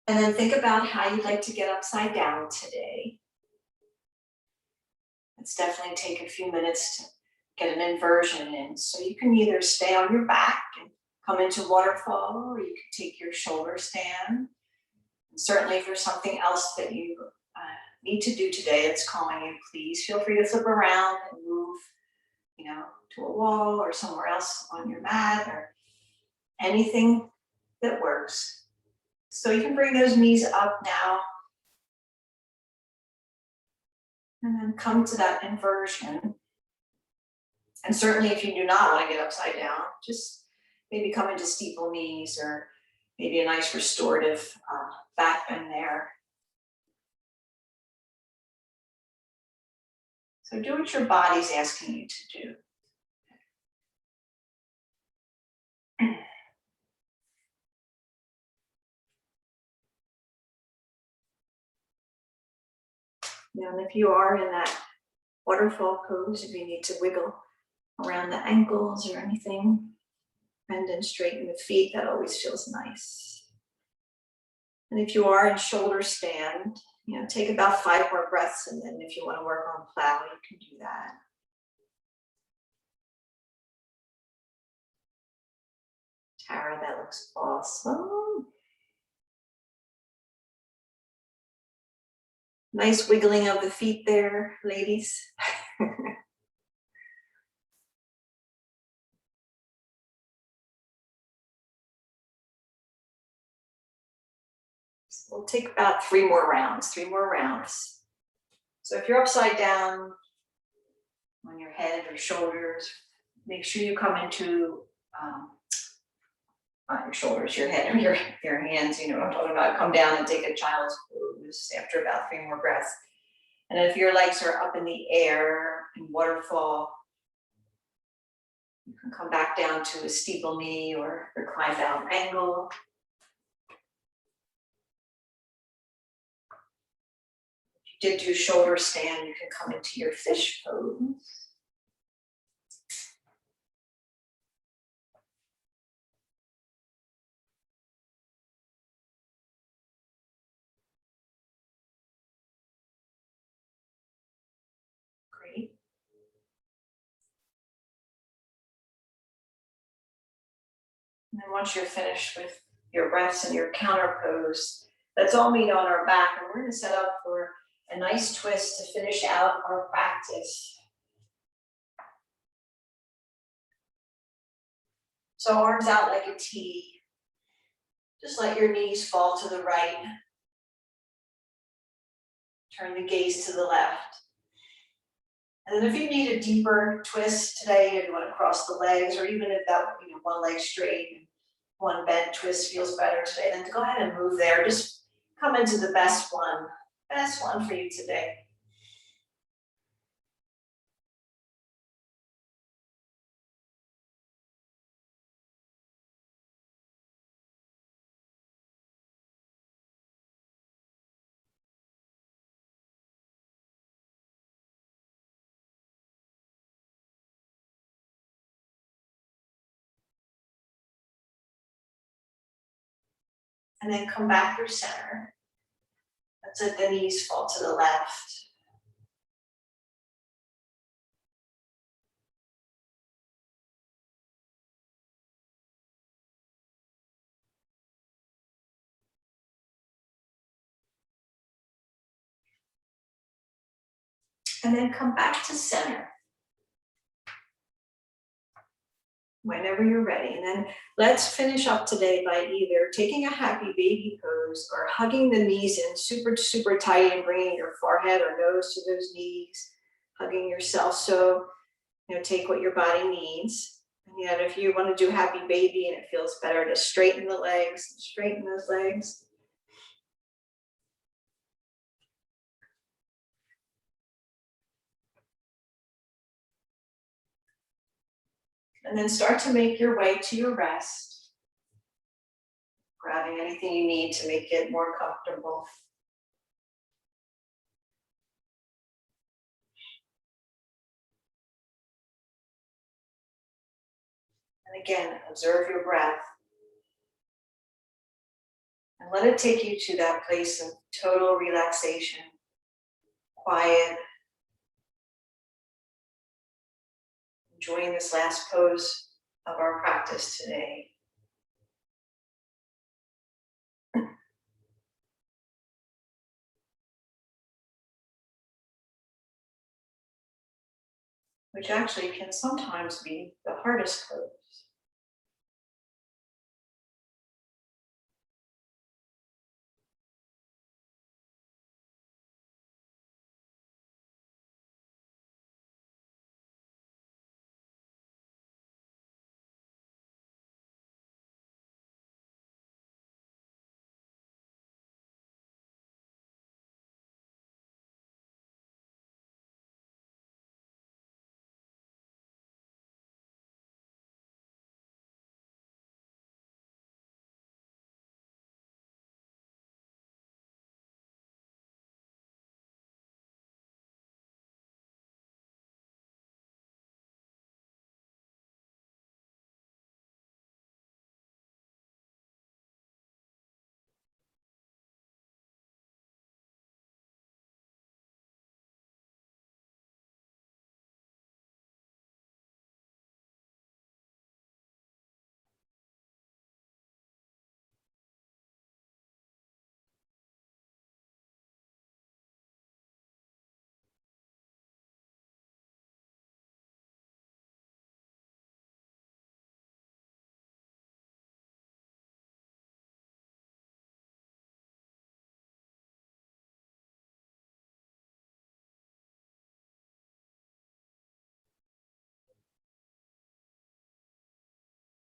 And then think about how you'd like to get upside down today. Let's definitely take a few minutes to get an inversion in. So you can either stay on your back and come into waterfall, or you can take your shoulder stand. And certainly if there's something else that you need to do today that's calming you, please feel free to flip around and move, to a wall or somewhere else on your mat, or anything that works. So you can bring those knees up now. And then come to that inversion. And certainly if you do not want to get upside down, just maybe come into steeple knees, or maybe a nice restorative back bend there. So do what your body's asking you to do. Now, if you are in that waterfall pose, if you need to wiggle around the ankles or anything, bend and straighten the feet, that always feels nice. And if you are in shoulder stand, take about 5 more breaths, and then if you want to work on plow, you can do that. Tara, that looks awesome. Nice wiggling of the feet there, ladies. So we'll take about 3 more rounds. So if you're upside down on your head or shoulders, make sure you come into not your shoulders, your head, or your hands, what I'm talking about. Come down and take a child's pose after about 3 more breaths. And if your legs are up in the air in waterfall, you can come back down to a steeple knee or reclined down angle. If you did do shoulder stand, you can come into your fish pose. Great. And then once you're finished with your breaths and your counter pose, let's all meet on our back, and we're going to set up for a nice twist to finish out our practice. So arms out like a T. Just let your knees fall to the right. Turn the gaze to the left. And then if you need a deeper twist today, if you want to cross the legs, or even if that, one leg straight and one bent twist feels better today, then go ahead and move there. Just come into the best one for you today. And then come back through center. Let's let the knees fall to the left. And then come back to center. whenever you're ready. And then let's finish up today by either taking a happy baby pose or hugging the knees in super, super tight and bringing your forehead or nose to those knees, hugging yourself. So, take what your body needs. And yet, if you want to do happy baby and it feels better to straighten the legs, straighten those legs. And then start to make your way to your rest, grabbing anything you need to make it more comfortable. And again, observe your breath. And let it take you to that place of total relaxation, quiet, enjoying this last pose of our practice today. Which actually can sometimes be the hardest pose.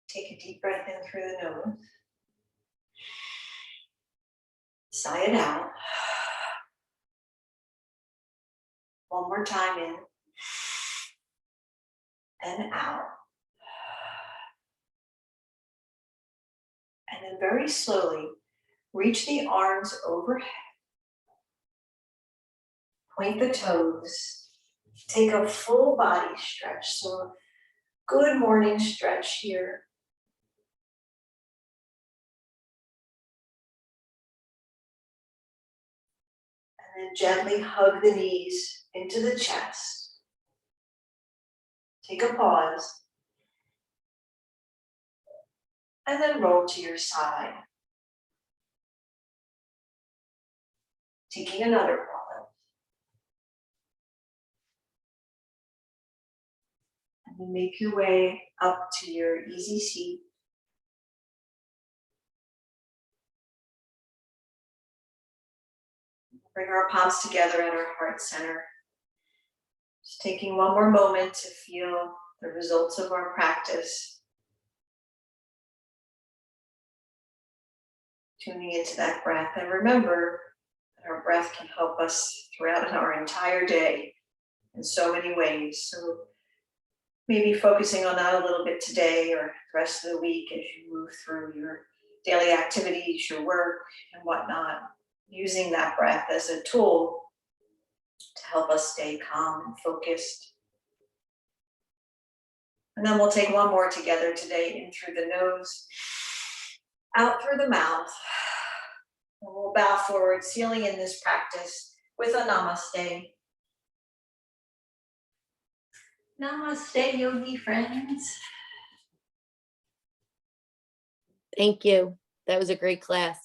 Take a deep breath in through the nose. Sigh it out. One more time in and out. And then very slowly reach the arms overhead. Point the toes. Take a full body stretch. So good morning stretch here. And then gently hug the knees into the chest. Take a pause. And then roll to your side. Taking another pause. And then make your way up to your easy seat. Bring our palms together at our heart center. Just taking one more moment to feel the results of our practice. Tuning into that breath. And remember that our breath can help us throughout our entire day in so many ways. So maybe focusing on that a little bit today or the rest of the week as you move through your daily activities, your work and whatnot, using that breath as a tool to help us stay calm and focused. And then we'll take one more together today, in through the nose, out through the mouth. And we'll bow forward, sealing in this practice with a namaste. Namaste, yogi friends. Thank you. That was a great class.